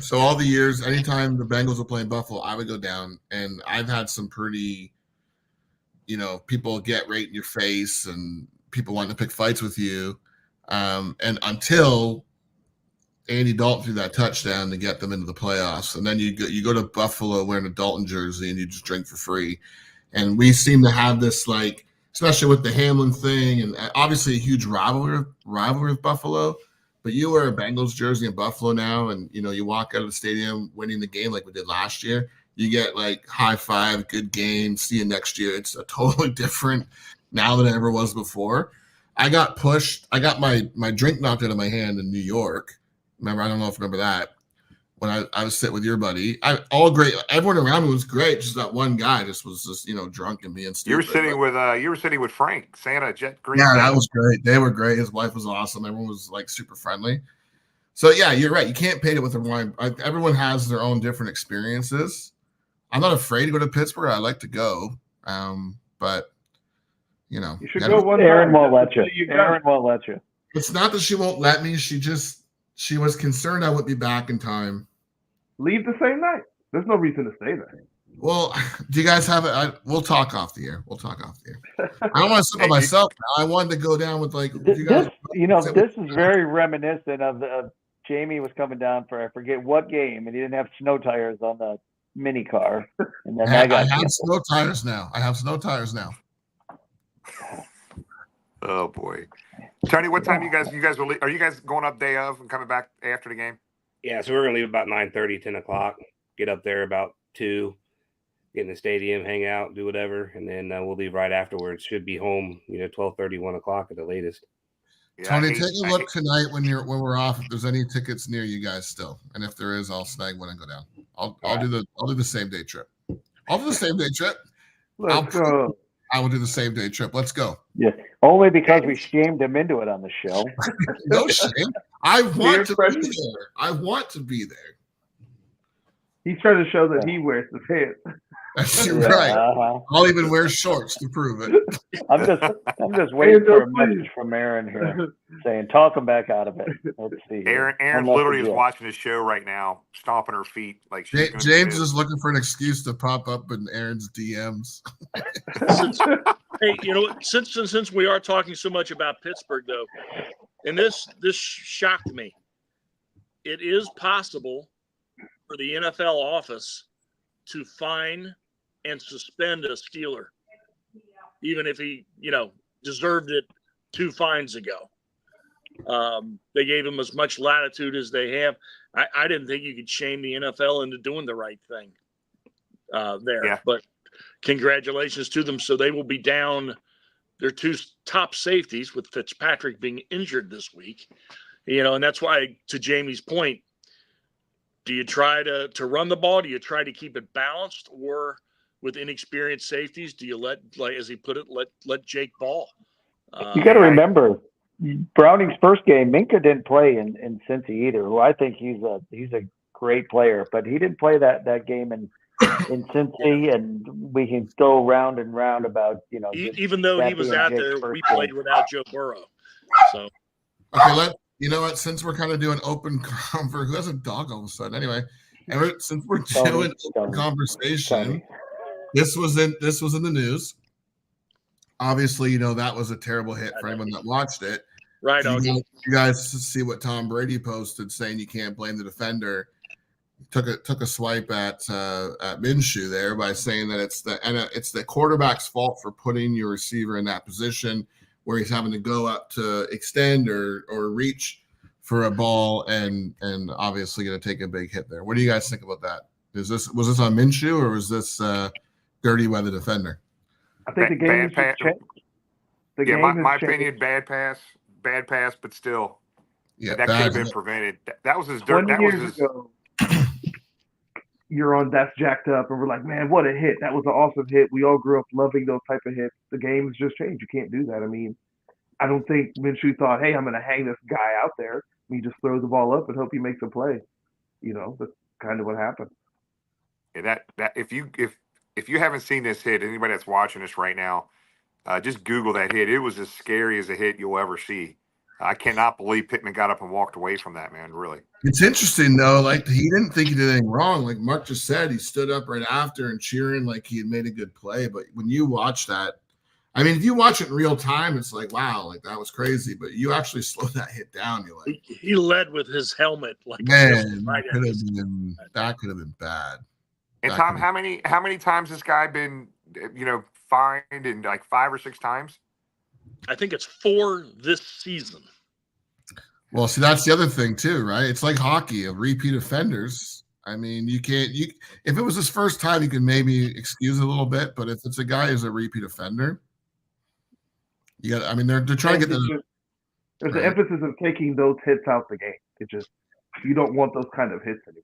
So all the years, anytime the Bengals were playing Buffalo, I would go down, and I've had some pretty, people get right in your face and people wanting to pick fights with you. And until Andy Dalton threw that touchdown to get them into the playoffs, and then you go to Buffalo wearing a Dalton jersey and you just drink for free. And we seem to have this, especially with the Hamlin thing, and obviously a huge rivalry with Buffalo. but you wear a Bengals jersey in Buffalo now, and you walk out of the stadium winning the game like we did last year. You get like high five, good game, see you next year. It's a totally different now than it ever was before. I got pushed. I got my drink knocked out of my hand in New York. Remember, I don't know if you remember that. When I was sitting with your buddy, all great. Everyone around me was great. Just that one guy was drunk and being stupid. You were sitting with Frank Santa Jet Green. Yeah, that was great. They were great. His wife was awesome. Everyone was like super friendly. So yeah, you're right. You can't paint it with a wine. Everyone has their own different experiences. I'm not afraid to go to Pittsburgh. I like to go, but you should go one time. Aaron won't let you. Aaron won't let you. It's not that she won't let me. She was concerned I wouldn't be back in time. Leave the same night. There's no reason to stay there. Well, do you guys have it? We'll talk off the air. I don't want to sit by myself now. I wanted to go down with this is very reminiscent of Jamie was coming down for I forget what game, and he didn't have snow tires on the mini car. And then I have snow tires now. Oh boy, Tony, what time are you guys going up day of and coming back after the game? Yeah, so we're gonna leave about 9:30, 10 o'clock. Get up there about 2, get in the stadium, hang out, do whatever, and then we'll leave right afterwards. Should be home, 12:30, 1 o'clock at the latest. Yeah, Tony, take a look tonight when we're off if there's any tickets near you guys still, and if there is, I'll snag one and go down. I'll do the same day trip. I'll do the same day trip. Let's go. I will do the same day trip. Let's go. Yeah, only because we shamed him into it on the show. No shame. I want to be there. He's trying to show that he wears the pants. That's right. I'll even wear shorts to prove it. I'm just waiting for a message from Aaron here saying, talk him back out of it. Let's see. Aaron literally is watching the show right now, stomping her feet like she's James is looking for an excuse to pop up in Aaron's DMs. Hey, since we are talking so much about Pittsburgh, though, and this shocked me. It is possible for the NFL office to fine and suspend a Steeler, even if he, deserved it 2 fines ago. They gave him as much latitude as they have. I didn't think you could shame the NFL into doing the right thing there. Yeah. But congratulations to them. So they will be down their 2 top safeties with Fitzpatrick being injured this week. And that's why, to Jamie's point, do you try to run the ball? Do you try to keep it balanced? Or with inexperienced safeties, do you let, like as he put it, let Jake ball? You got to remember, Browning's first game, Minka didn't play in Cincy either, who I think he's a great player, but he didn't play that game in Cincy, and we can go round and round about, even though he was out there, we played without Joe Burrow. So okay, you know what? Since we're kind of doing open conver, who has a dog all of a sudden? Anyway, since we're doing open conversation, this was in the news. Obviously, that was a terrible hit for anyone that watched it. Right. You guys see what Tom Brady posted saying you can't blame the defender. Took a swipe at Minshew there by saying that it's the quarterback's fault for putting your receiver in that position where he's having to go up to extend or reach for a ball and obviously going to take a big hit there. What do you guys think about that? Was this on Minshew or was this dirty by the defender? I think the game has changed. My opinion, bad pass, but still, that could have been prevented. That was his dirt. That was his. Ago, you're on That's Jacked Up, and we're like, man, what a hit! That was an awesome hit. We all grew up loving those type of hits. The game has just changed. You can't do that. I mean, I don't think Minshew thought, hey, I'm going to hang this guy out there. He just throws the ball up and hope he makes a play. That's kind of what happened. Yeah, that if you haven't seen this hit, anybody that's watching this right now, just Google that hit. It was as scary as a hit you'll ever see. I cannot believe Pittman got up and walked away from that, man. Really. It's interesting though. Like he didn't think he did anything wrong. Like Mark just said, he stood up right after and cheering like he had made a good play. But when you watch that, I mean, if you watch it in real time, it's like, wow, like that was crazy. But you actually slow that hit down. You're like, he led with his helmet. Like, man, that could have been bad. And Tom, how many times this guy been, fined in like 5 or 6 times? I think it's 4 this season. Well, see, that's the other thing too, right? It's like hockey, of repeat offenders. I mean, you can't. If it was his first time, you can maybe excuse it a little bit. But if it's a guy who's a repeat offender, you got. I mean, they're trying to get There's right. an emphasis of taking those hits out the game. It just you don't want those kind of hits anymore.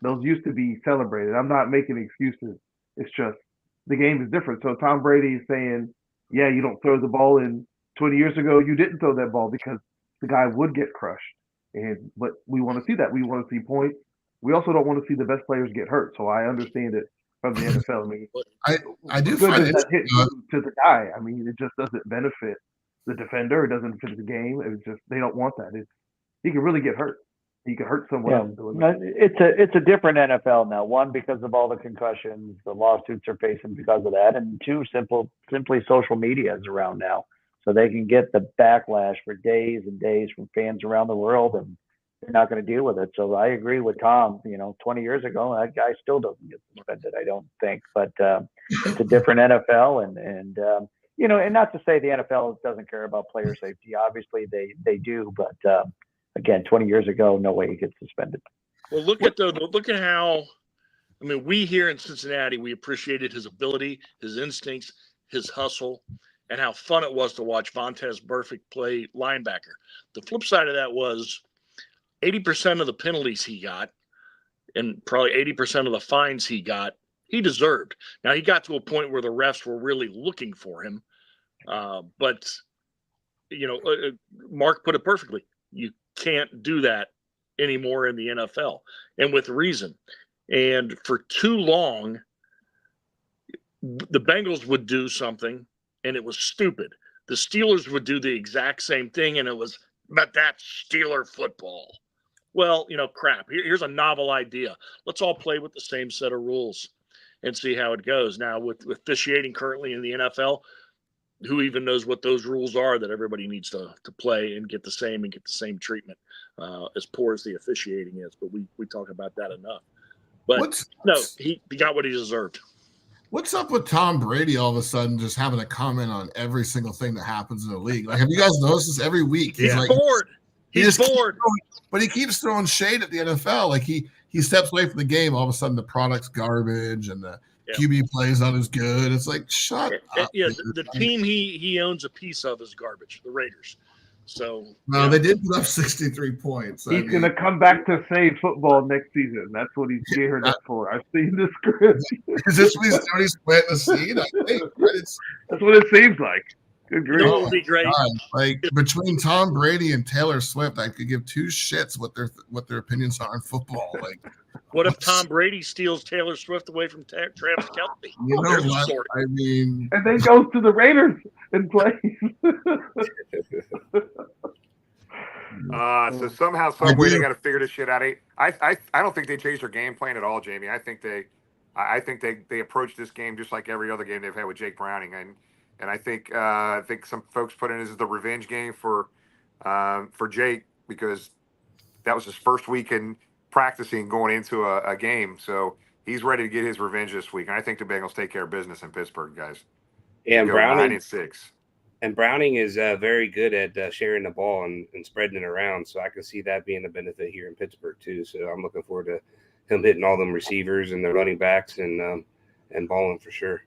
Those used to be celebrated. I'm not making excuses. It's just the game is different. So Tom Brady is saying, yeah, you don't throw the ball in. 20 years ago, you didn't throw that ball because the guy would get crushed. But we want to see that. We want to see points. We also don't want to see the best players get hurt. So I understand it from the NFL. I mean, I do good find does it that hit to the guy? I mean, it just doesn't benefit the defender. It doesn't fit the game. It's just they don't want that. He can really get hurt. He can hurt someone else doing that. It's a different NFL now. One, because of all the concussions, the lawsuits are facing because of that, and two, simply social media is around now, so they can get the backlash for days and days from fans around the world, and they're not going to deal with it. So I agree with Tom. 20 years ago, that guy still doesn't get suspended, I don't think, but it's a different NFL, and and not to say the NFL doesn't care about player safety. Obviously, they do, but. Again, 20 years ago, no way he gets suspended. Well, look at how. I mean, we here in Cincinnati, we appreciated his ability, his instincts, his hustle, and how fun it was to watch Vontaze Burfict play linebacker. The flip side of that was 80% of the penalties he got, and probably 80% of the fines he got, he deserved. Now he got to a point where the refs were really looking for him, but Mark put it perfectly. You can't do that anymore in the NFL, and with reason. And for too long, the Bengals would do something, and it was stupid. The Steelers would do the exact same thing, and it was, but that's Steeler football. Well, crap. Here's a novel idea. Let's all play with the same set of rules and see how it goes. Now, with officiating currently in the NFL, who even knows what those rules are that everybody needs to play and get the same treatment, as poor as the officiating is. But we talk about that enough. But he got what he deserved. What's up with Tom Brady all of a sudden just having a comment on every single thing that happens in the league? Like, have you guys noticed this every week? He's bored. He's bored. But he keeps throwing shade at the NFL. Like he steps away from the game, all of a sudden the product's garbage and the QB plays not as good. It's like, shut up. Yeah, the team he owns a piece of is garbage, the Raiders. So they did put up 63 points. He's going to come back to save football next season. That's what he's geared up for. I've seen the script. Is this what he's doing? He's planting the seed? I think that's what it seems like. Good grief. It would be great. God. Like between Tom Brady and Taylor Swift, I could give two shits what their opinions are on football. Like, what if Tom Brady steals Taylor Swift away from Travis Kelce? You know what? I mean, and then goes to the Raiders and plays. So somehow, some way, they got to figure this shit out. I don't think they changed their game plan at all, Jamie. I think they approached this game just like every other game they've had with Jake Browning, and I think some folks put in this as the revenge game for Jake, because that was his first week in practicing going into a game, so he's ready to get his revenge this week. And I think the Bengals take care of business in Pittsburgh, guys. Yeah, and Browning 9-6. And Browning is very good at sharing the ball and spreading it around, so I can see that being a benefit here in Pittsburgh too. So I'm looking forward to him hitting all them receivers and the running backs and balling for sure.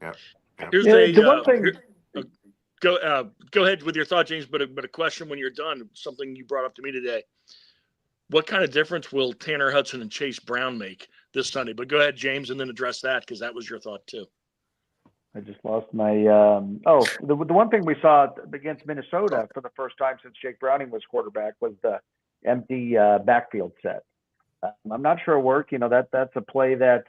Yeah. Here's the one thing. Go ahead with your thought, James. But a question when you're done. Something you brought up to me today. What kind of difference will Tanner Hudson and Chase Brown make this Sunday? But go ahead, James, and then address that, because that was your thought too. I just lost my the one thing we saw against Minnesota for the first time since Jake Browning was quarterback was the empty backfield set. I'm not sure it worked. That's a play that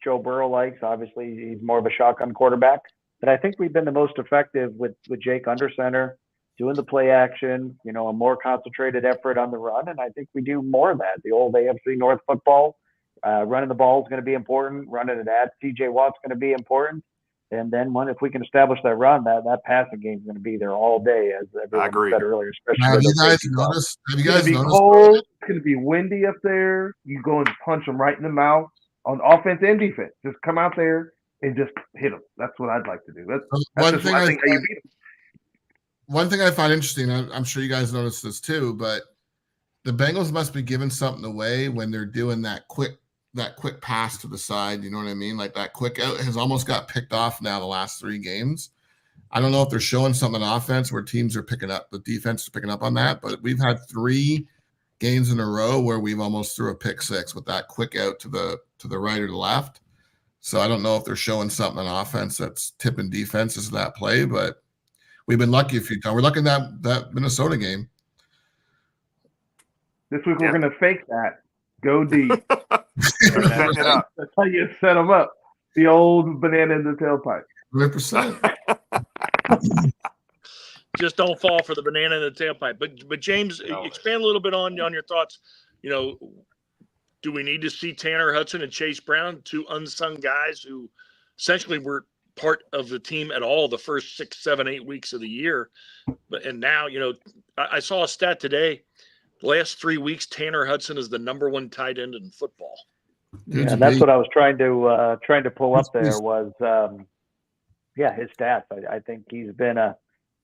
Joe Burrow likes. Obviously, he's more of a shotgun quarterback. But I think we've been the most effective with Jake under center, doing the play action, a more concentrated effort on the run. And I think we do more of that. The old AFC North football, running the ball is going to be important. Running it at TJ Watt's going to be important. And then if we can establish that run, that passing game is going to be there all day, as everyone said earlier. Especially have you guys noticed? It's going to be cold. It's going to be windy up there. You go and punch them right in the mouth on offense and defense. Just come out there and just hit them. That's what I'd like to do. That's one thing one thing I find interesting, I'm sure you guys noticed this too, but the Bengals must be giving something away when they're doing that quick pass to the side. You know what I mean? Like that quick out has almost got picked off now the last 3 games. I don't know if they're showing something on offense where teams are picking up, the defense is picking up on that, but we've had 3 games in a row where we've almost threw a pick 6 with that quick out to the right or the left. So I don't know if they're showing something on offense that's tipping defenses to that play, but we've been lucky a few times. We're lucky in that Minnesota game. This week we're going to fake that. Go deep. Setting it up. That's how you set them up. The old banana in the tailpipe. 100%. Just don't fall for the banana in the tailpipe. But James, expand a little bit on your thoughts. You know, do we need to see Tanner Hudson and Chase Brown, 2 unsung guys who essentially were part of the team at all the first 6, 7, 8 weeks of the year? And now, you know, I saw a stat today. The last 3 weeks, Tanner Hudson is the #1 tight end in football. Yeah, and that's what I was trying to pull up there was, his stats. I think he's been a,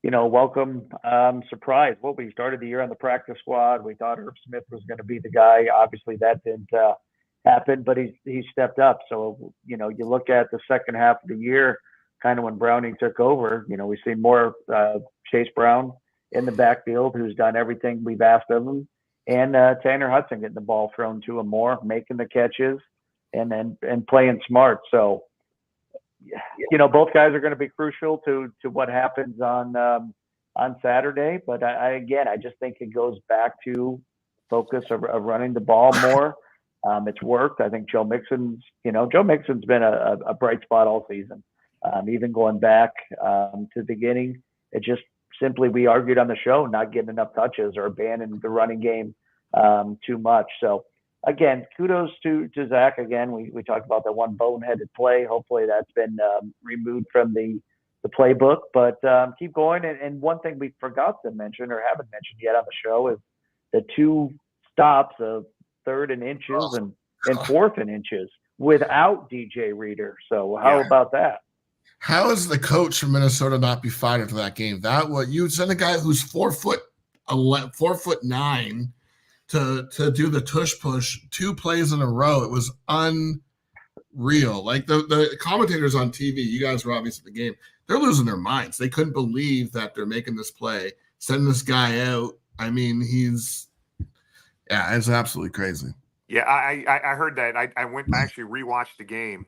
welcome surprise. We started the year on the practice squad. We thought Herb Smith was going to be the guy. Obviously, that didn't happen, but he stepped up. So, you look at the second half of the year, kind of when Browning took over, we see more Chase Brown in the backfield, who's done everything we've asked of him, and Tanner Hudson getting the ball thrown to him more, making the catches, and playing smart. So, both guys are going to be crucial to what happens on Saturday. But I just think it goes back to focus of running the ball more. It's worked. I think Joe Mixon's been a bright spot all season. Even going back to the beginning, it just simply, we argued on the show, not getting enough touches or abandoning the running game too much. So again, kudos to Zach. Again, we talked about that one boneheaded play. Hopefully that's been removed from the playbook, but keep going. And one thing we forgot to mention or haven't mentioned yet on the show is the 2 stops of 3rd and inches and 4th and inches without DJ Reader. So how about that? How is the coach from Minnesota not be fired after that game? That what you send a guy who's 4'9" to do the tush push 2 plays in a row. It was unreal. Like the commentators on TV, you guys were obviously at the game. They're losing their minds. They couldn't believe that they're making this play, sending this guy out. I mean, it's absolutely crazy. Yeah, I heard that. I actually rewatched the game.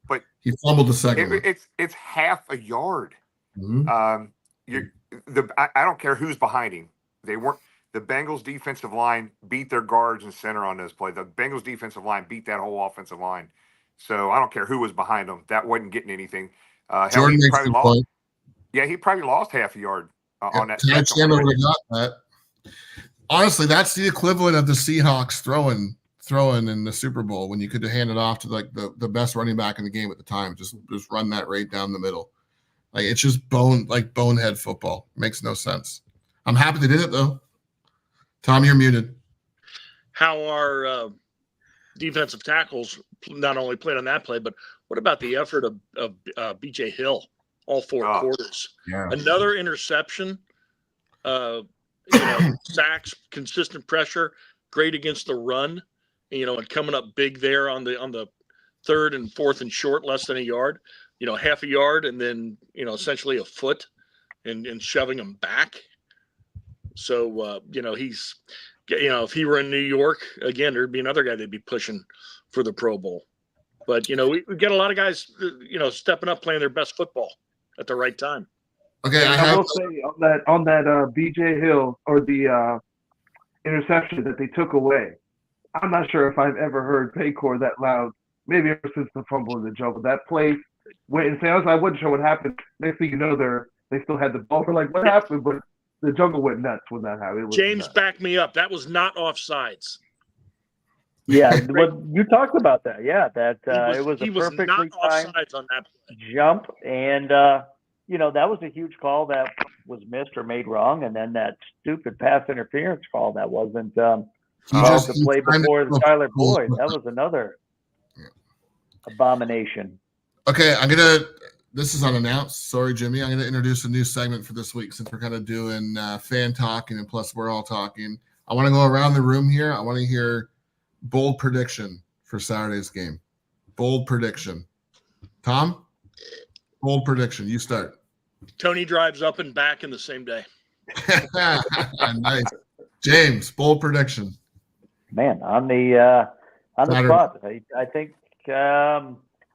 But he fumbled the second. It's half a yard. Mm-hmm. I don't care who's behind him. They weren't. The Bengals defensive line beat their guards and center on those plays. The Bengals defensive line beat that whole offensive line. So I don't care who was behind them. That wasn't getting anything. Jordan makes the point. Yeah, he probably lost half a yard on that. Chandler would have got that. Honestly, that's the equivalent of the Seahawks throwing in the Super Bowl when you could hand it off to like the best running back in the game at the time. Just run that right down the middle. Like it's just bonehead football. Makes no sense. I'm happy they did it though. Tom, you're muted. How our defensive tackles not only played on that play, but what about the effort of BJ Hill all 4 quarters? Yeah. Another interception, sacks, consistent pressure, great against the run, and coming up big there on the 3rd and 4th and short, less than a yard, half a yard, and then, essentially a foot and shoving them back. So, he's, if he were in New York, again, there'd be another guy they'd be pushing for the Pro Bowl. But, we've got a lot of guys, stepping up, playing their best football at the right time. Okay. I will say on that BJ Hill or the interception that they took away, I'm not sure if I've ever heard Paycor that loud, maybe ever since the fumble in the jungle. That play went insane. I wasn't sure what happened. Next thing you know, they still had the ball. We're like, what happened? But the jungle went nuts when that happened. James, back me up. That was not offsides. Yeah, you talked about that. Yeah, it was a perfectly not timed offsides on that play. Jump, and that was a huge call that was missed or made wrong, and then that stupid pass interference call that wasn't the play before the Tyler Boyd. That was another abomination. Okay, this is unannounced. Sorry, Jimmy. I'm going to introduce a new segment for this week since we're kind of doing fan talking and plus we're all talking. I want to go around the room here. I want to hear bold prediction for Saturday's game. Bold prediction. Tom? Bold prediction. You start. Tony drives up and back in the same day. Nice. James, bold prediction. Man, on the Saturday. spot,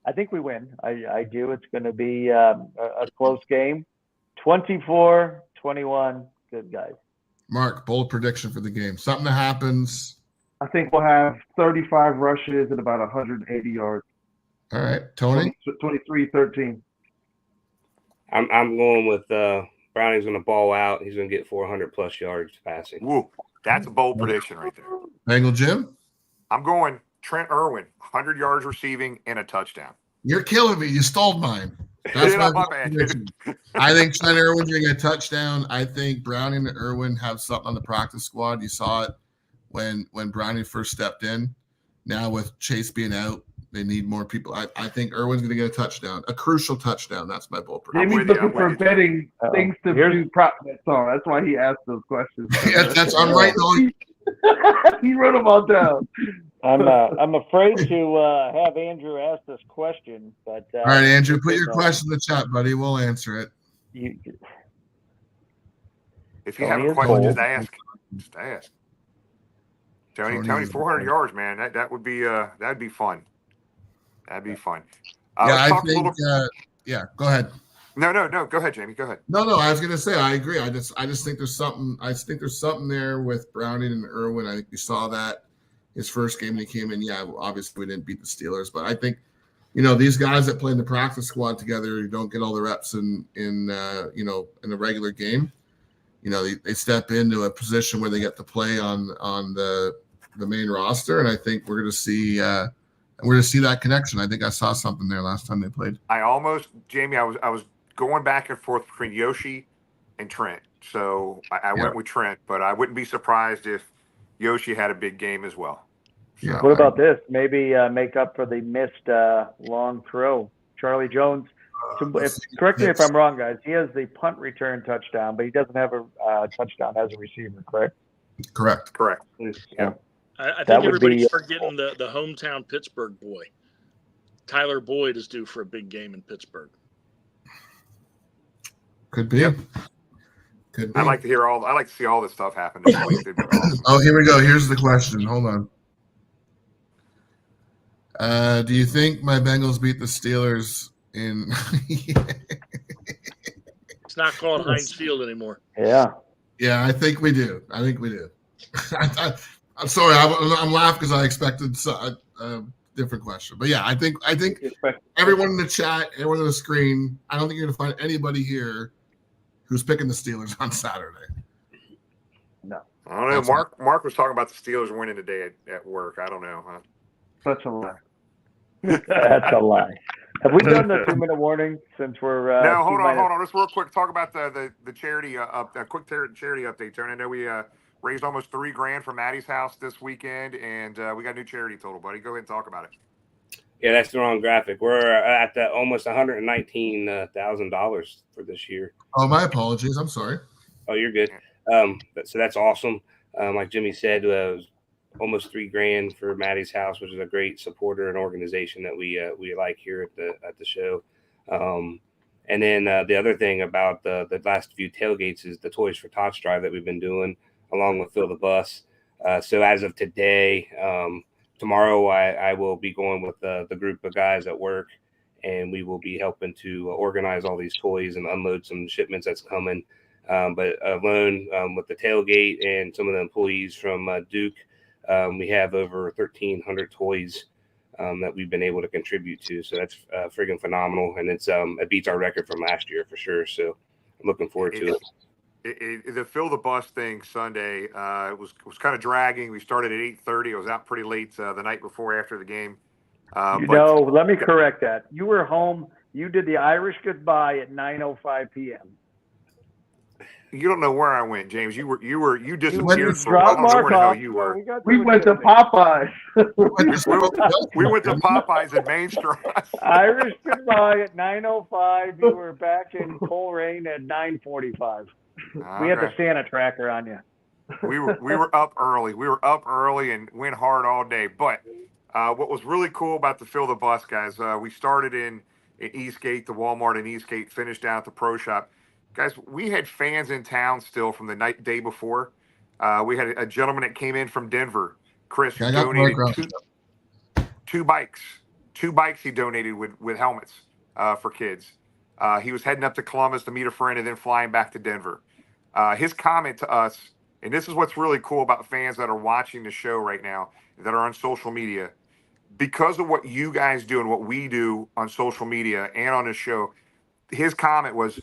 I think we win. I do. It's going to be a close game. 24-21. Good guys. Mark, bold prediction for the game. Something that happens. I think we'll have 35 rushes and about 180 yards. All right. Tony? 23-13. I'm going with Browning's going to ball out. He's going to get 400-plus yards passing. Woo, that's a bold prediction right there. Bengal Jim? I'm going Trent Irwin, 100 yards receiving and a touchdown. You're killing me. You stole mine. That's Yeah, my my bad. prediction. I think Trent Irwin's going to get a touchdown. I think Browning and Irwin have something on the practice squad. You saw it when Browning first stepped in. Now with Chase being out, they need more people. I think Irwin's going to get a touchdown, a crucial touchdown. That's my bold prediction. Jimmy's looking for betting things to do prop bets on. That's why he asked those questions. I'm writing all. He wrote them all down. I'm afraid to have Andrew ask this question, but all right, Andrew, put your question in the chat, buddy. We'll answer it. If you have a question, just ask. Just ask. Tony, 400 yards, man. That would be that'd be fun. That'd be fun. Yeah, I think. Yeah, go ahead. No. Go ahead, Jamie. Go ahead. No. I was going to say I agree. I just think there's something. I think there's something there with Browning and Irwin. I think we saw that his first game when he came in. Yeah, obviously we didn't beat the Steelers, but I think these guys that play in the practice squad together, you don't get all the reps in a regular game. They step into a position where they get to play on the main roster, and I think we're going to see that connection. I think I saw something there last time they played. Jamie, I was going back and forth between Yoshi and Trent, so I went with Trent, but I wouldn't be surprised if Yoshi had a big game as well. Yeah. What about this? Maybe make up for the missed long throw. Charlie Jones. Correct me if I'm wrong, guys. He has the punt return touchdown, but he doesn't have a touchdown as a receiver, correct? Correct. Yeah. I think everybody's forgetting the hometown Pittsburgh boy. Tyler Boyd is due for a big game in Pittsburgh. Could be. Yep. Could be. I like to see all this stuff happen this week. Oh, here we go. Here's the question. Hold on. Do you think my Bengals beat the Steelers in? It's not called Heinz Field anymore. Yeah. Yeah, I think we do. I'm sorry. I'm laughing because I expected a different question. But yeah, I think everyone in the chat, everyone on the screen, I don't think you're going to find anybody here who's picking the Steelers on Saturday. No. I don't know. Mark was talking about the Steelers winning today at work. I don't know. Such a lie. That's a lie. Have we done the 2-minute warning since we're no, hold on. Just real quick, talk about the charity quick charity update, Tony. I know we raised almost $3,000 for Maddie's house this weekend, and we got a new charity total, buddy. Go ahead and talk about it. Yeah, that's the wrong graphic. We're at almost $119,000 for this year. Oh, my apologies. I'm sorry. Oh, you're good. So that's awesome. Like Jimmy said, almost $3,000 for Maddie's house, which is a great supporter and organization that we like here at the show. And then the other thing about the last few tailgates is the Toys for Tots drive that we've been doing, along with Fill the Bus. So as of today, tomorrow I will be going with the group of guys at work, and we will be helping to organize all these toys and unload some shipments that's coming. But alone with the tailgate and some of the employees from Duke, we have over 1,300 toys that we've been able to contribute to. So that's friggin' phenomenal, and it beats our record from last year for sure. So I'm looking forward to it. The Fill the Bus thing Sunday it was kind of dragging. We started at 8:30. I was out pretty late the night before after the game. Let me correct that. You were home. You did the Irish goodbye at 9:05 p.m. You don't know where I went, James. You went disappeared to for a while. I Drop don't know Mark where the hell off. you Well, were. We went to Popeyes. We went to Popeyes in Main Street. Irish goodbye at 9:05. You were back in Coleraine at 9:45. We had the Okay. Santa tracker on you. We were up early. We were up early and went hard all day. But what was really cool about the Fill the Bus, guys, we started in Eastgate, the Walmart in Eastgate, finished down at the Pro Shop. Guys, we had fans in town still from the day before. We had a gentleman that came in from Denver, Chris, who donated two bikes. Two bikes he donated with helmets for kids. He was heading up to Columbus to meet a friend and then flying back to Denver. His comment to us, and this is what's really cool about fans that are watching the show right now, that are on social media, because of what you guys do and what we do on social media and on the show, his comment was,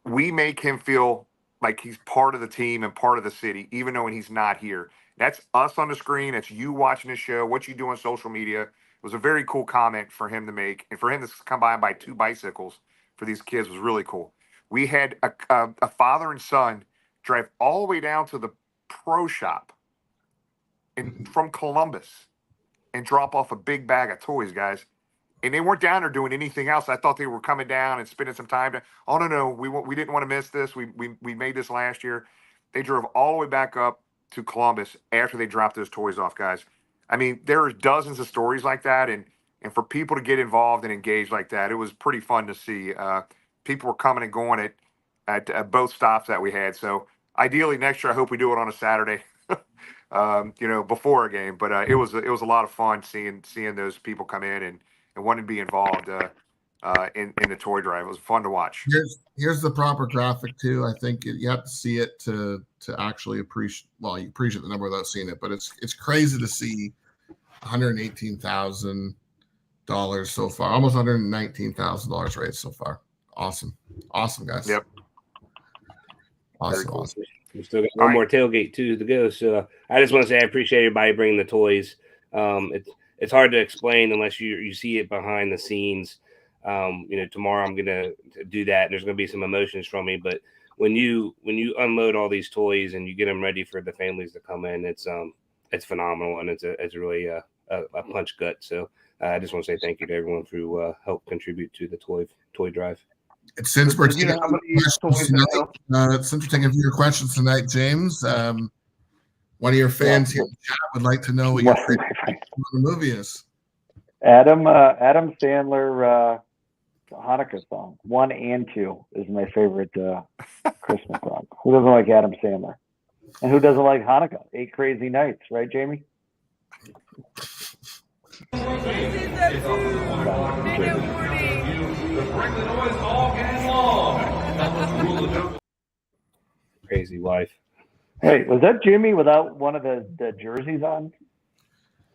we make him feel like he's part of the team and part of the city, even though he's not here. That's us on the screen. That's you watching the show, what you do on social media. It was a very cool comment for him to make. And for him to come by and buy 2 bicycles for these kids was really cool. We had a father and son drive all the way down to the Pro Shop from Columbus and drop off a big bag of toys, guys. And they weren't down there doing anything else. I thought they were coming down and spending some time. Oh, no, we didn't want to miss this. We made this last year. They drove all the way back up to Columbus after they dropped those toys off, guys. I mean, there are dozens of stories like that. And for people to get involved and engaged like that, it was pretty fun to see. People were coming and going at both stops that we had. So ideally next year, I hope we do it on a Saturday, before a game. But it was a lot of fun seeing those people come in and wanting to be involved in the toy drive. It was fun to watch. Here's the proper graphic too. I think you have to see it to actually appreciate. Well, you appreciate the number without seeing it, but it's crazy to see $118,000 so far, almost $119,000 raised so far. Awesome, guys. Yep. Awesome. Cool. Awesome. We still got one more tailgate too to go. So I just want to say I appreciate everybody bringing the toys. It's hard to explain unless you see it behind the scenes. Tomorrow I'm gonna do that, and there's gonna be some emotions from me. But when you unload all these toys and you get them ready for the families to come in, it's phenomenal, and it's really a punch gut. So I just want to say thank you to everyone who helped contribute to the toy drive. Since we're taking how many toys since we're taking a few questions tonight, James, one of your fans here in the chat would like to know what your favorite movie is. Adam Sandler Hanukkah song 1 and 2 is my favorite Christmas song. Who doesn't like Adam Sandler? And who doesn't like Hanukkah? 8 Crazy Nights, right, Jamie? Crazy wife. Hey, was that Jimmy without one of the jerseys on?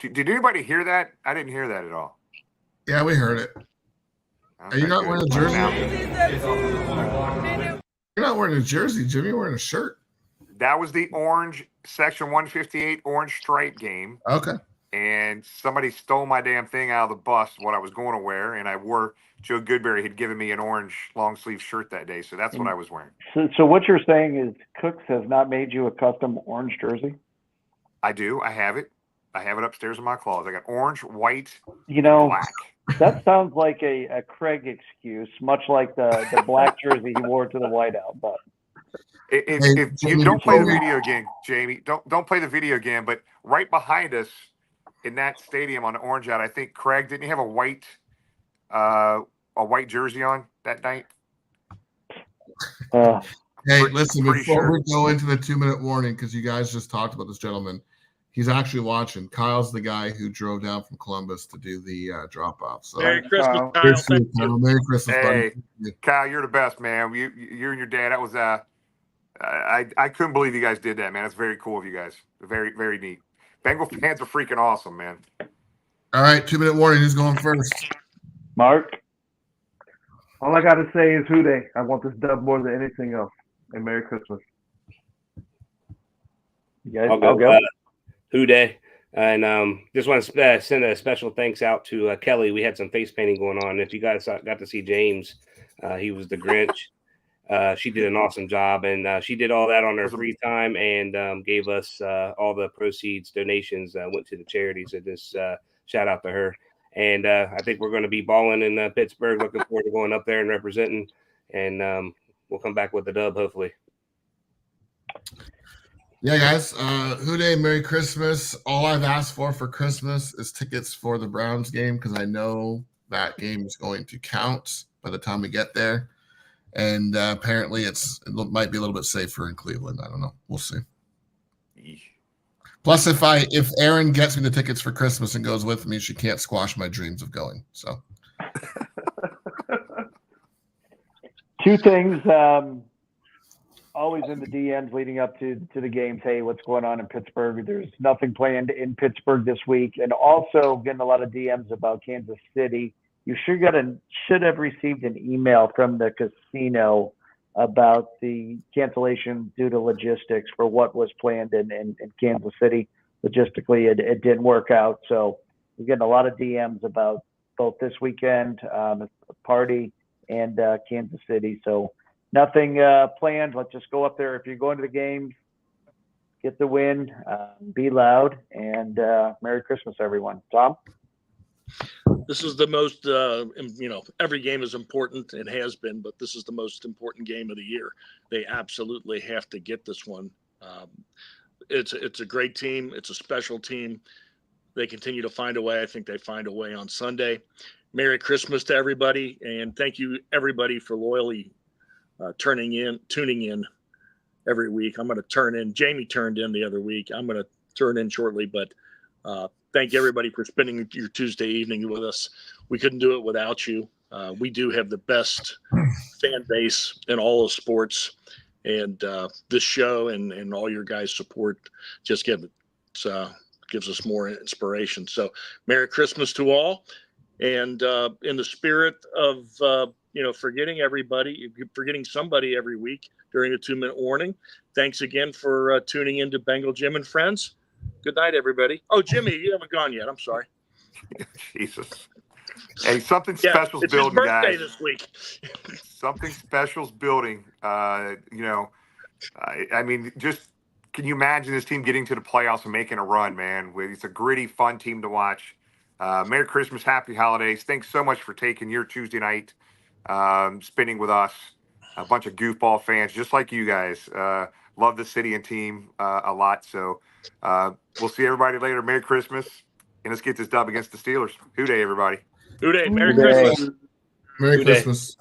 Did anybody hear that? I didn't hear that at all. Yeah, we heard it. Okay, Are you not wearing a jersey? Now, You're not wearing a jersey, Jimmy. You're wearing a shirt. that was the orange Section 158 orange stripe game. Okay. And somebody stole my damn thing out of the bus, what I was going to wear, and I wore. Joe Goodberry had given me an orange long sleeve shirt that day, so that's what I was wearing. So what you're saying is Cooks has not made you a custom orange jersey? I do. I have it. I have it upstairs in my closet. I got orange, white, black. That sounds like a Craig excuse, much like the black jersey he wore to the whiteout. But If you don't play the video game, Jamie, don't play the video game. But right behind us in that stadium on the orange out, I think Craig, didn't he have a white jersey on that night? Hey, listen, before sure. we go into the 2-minute warning, because you guys just talked about this gentleman, he's actually watching. Kyle's the guy who drove down from Columbus to do the drop off. So Merry Christmas, Kyle. Thank you. Merry Christmas, Hey, buddy. Kyle, you're the best, man. You and your dad. That was I couldn't believe you guys did that, man. That's very cool of you guys. Very, very neat. Bengal fans are freaking awesome, man. All right, 2-minute warning. Who's going first? Mark? All I got to say is Houday. I want this dub more than anything else. And Merry Christmas. You guys, I'll go. Houday. And just want to send a special thanks out to Kelly. We had some face painting going on. If you guys got to see James, he was the Grinch. She did an awesome job, and she did all that on her free time and gave us all the proceeds, donations went to the charity. So just shout out to her. And I think we're going to be balling in Pittsburgh. Looking forward to going up there and representing, and we'll come back with the dub, hopefully. Yeah, guys. Houday, Merry Christmas. All I've asked for Christmas is tickets for the Browns game because I know that game is going to count by the time we get there. And apparently it might be a little bit safer in Cleveland. I don't know. We'll see. Plus, if Erin gets me the tickets for Christmas and goes with me, she can't squash my dreams of going. So, two things. Always in the DMs leading up to the games. Hey, what's going on in Pittsburgh? There's nothing planned in Pittsburgh this week, and also getting a lot of DMs about Kansas City. You should have received an email from the casino about the cancellation due to logistics for what was planned in Kansas City. Logistically, it didn't work out. So we're getting a lot of DMs about both this weekend, party, and Kansas City. So nothing planned. Let's just go up there. If you're going to the games, get the win, be loud, and Merry Christmas, everyone. Tom? This is the most, every game is important and has been, but this is the most important game of the year. They absolutely have to get this one. It's a great team. It's a special team. They continue to find a way. I think they find a way on Sunday. Merry Christmas to everybody, and thank you everybody for loyally tuning in every week. I'm going to turn in. Jamie turned in the other week. I'm going to turn in shortly, but thank everybody for spending your Tuesday evening with us. We couldn't do it without you. We do have the best fan base in all of sports, and this show and all your guys' support just gives us more inspiration. So Merry Christmas to all. And in the spirit of, forgetting somebody every week during a 2-minute warning, thanks again for tuning in to Bengal Jim and Friends. Good night, everybody. Oh, Jimmy, you haven't gone yet. I'm sorry. Jesus. Hey, something special's it's building, his birthday guys. this week. Something special's building. I mean, just can you imagine this team getting to the playoffs and making a run, man? It's a gritty, fun team to watch. Merry Christmas, happy holidays. Thanks so much for taking your Tuesday night, spending with us. A bunch of goofball fans, just like you guys. Love the city and team a lot. So we'll see everybody later. Merry Christmas. And let's get this dub against the Steelers. Houday, everybody. Houday. Merry Houday. Christmas. Merry Houday. Christmas.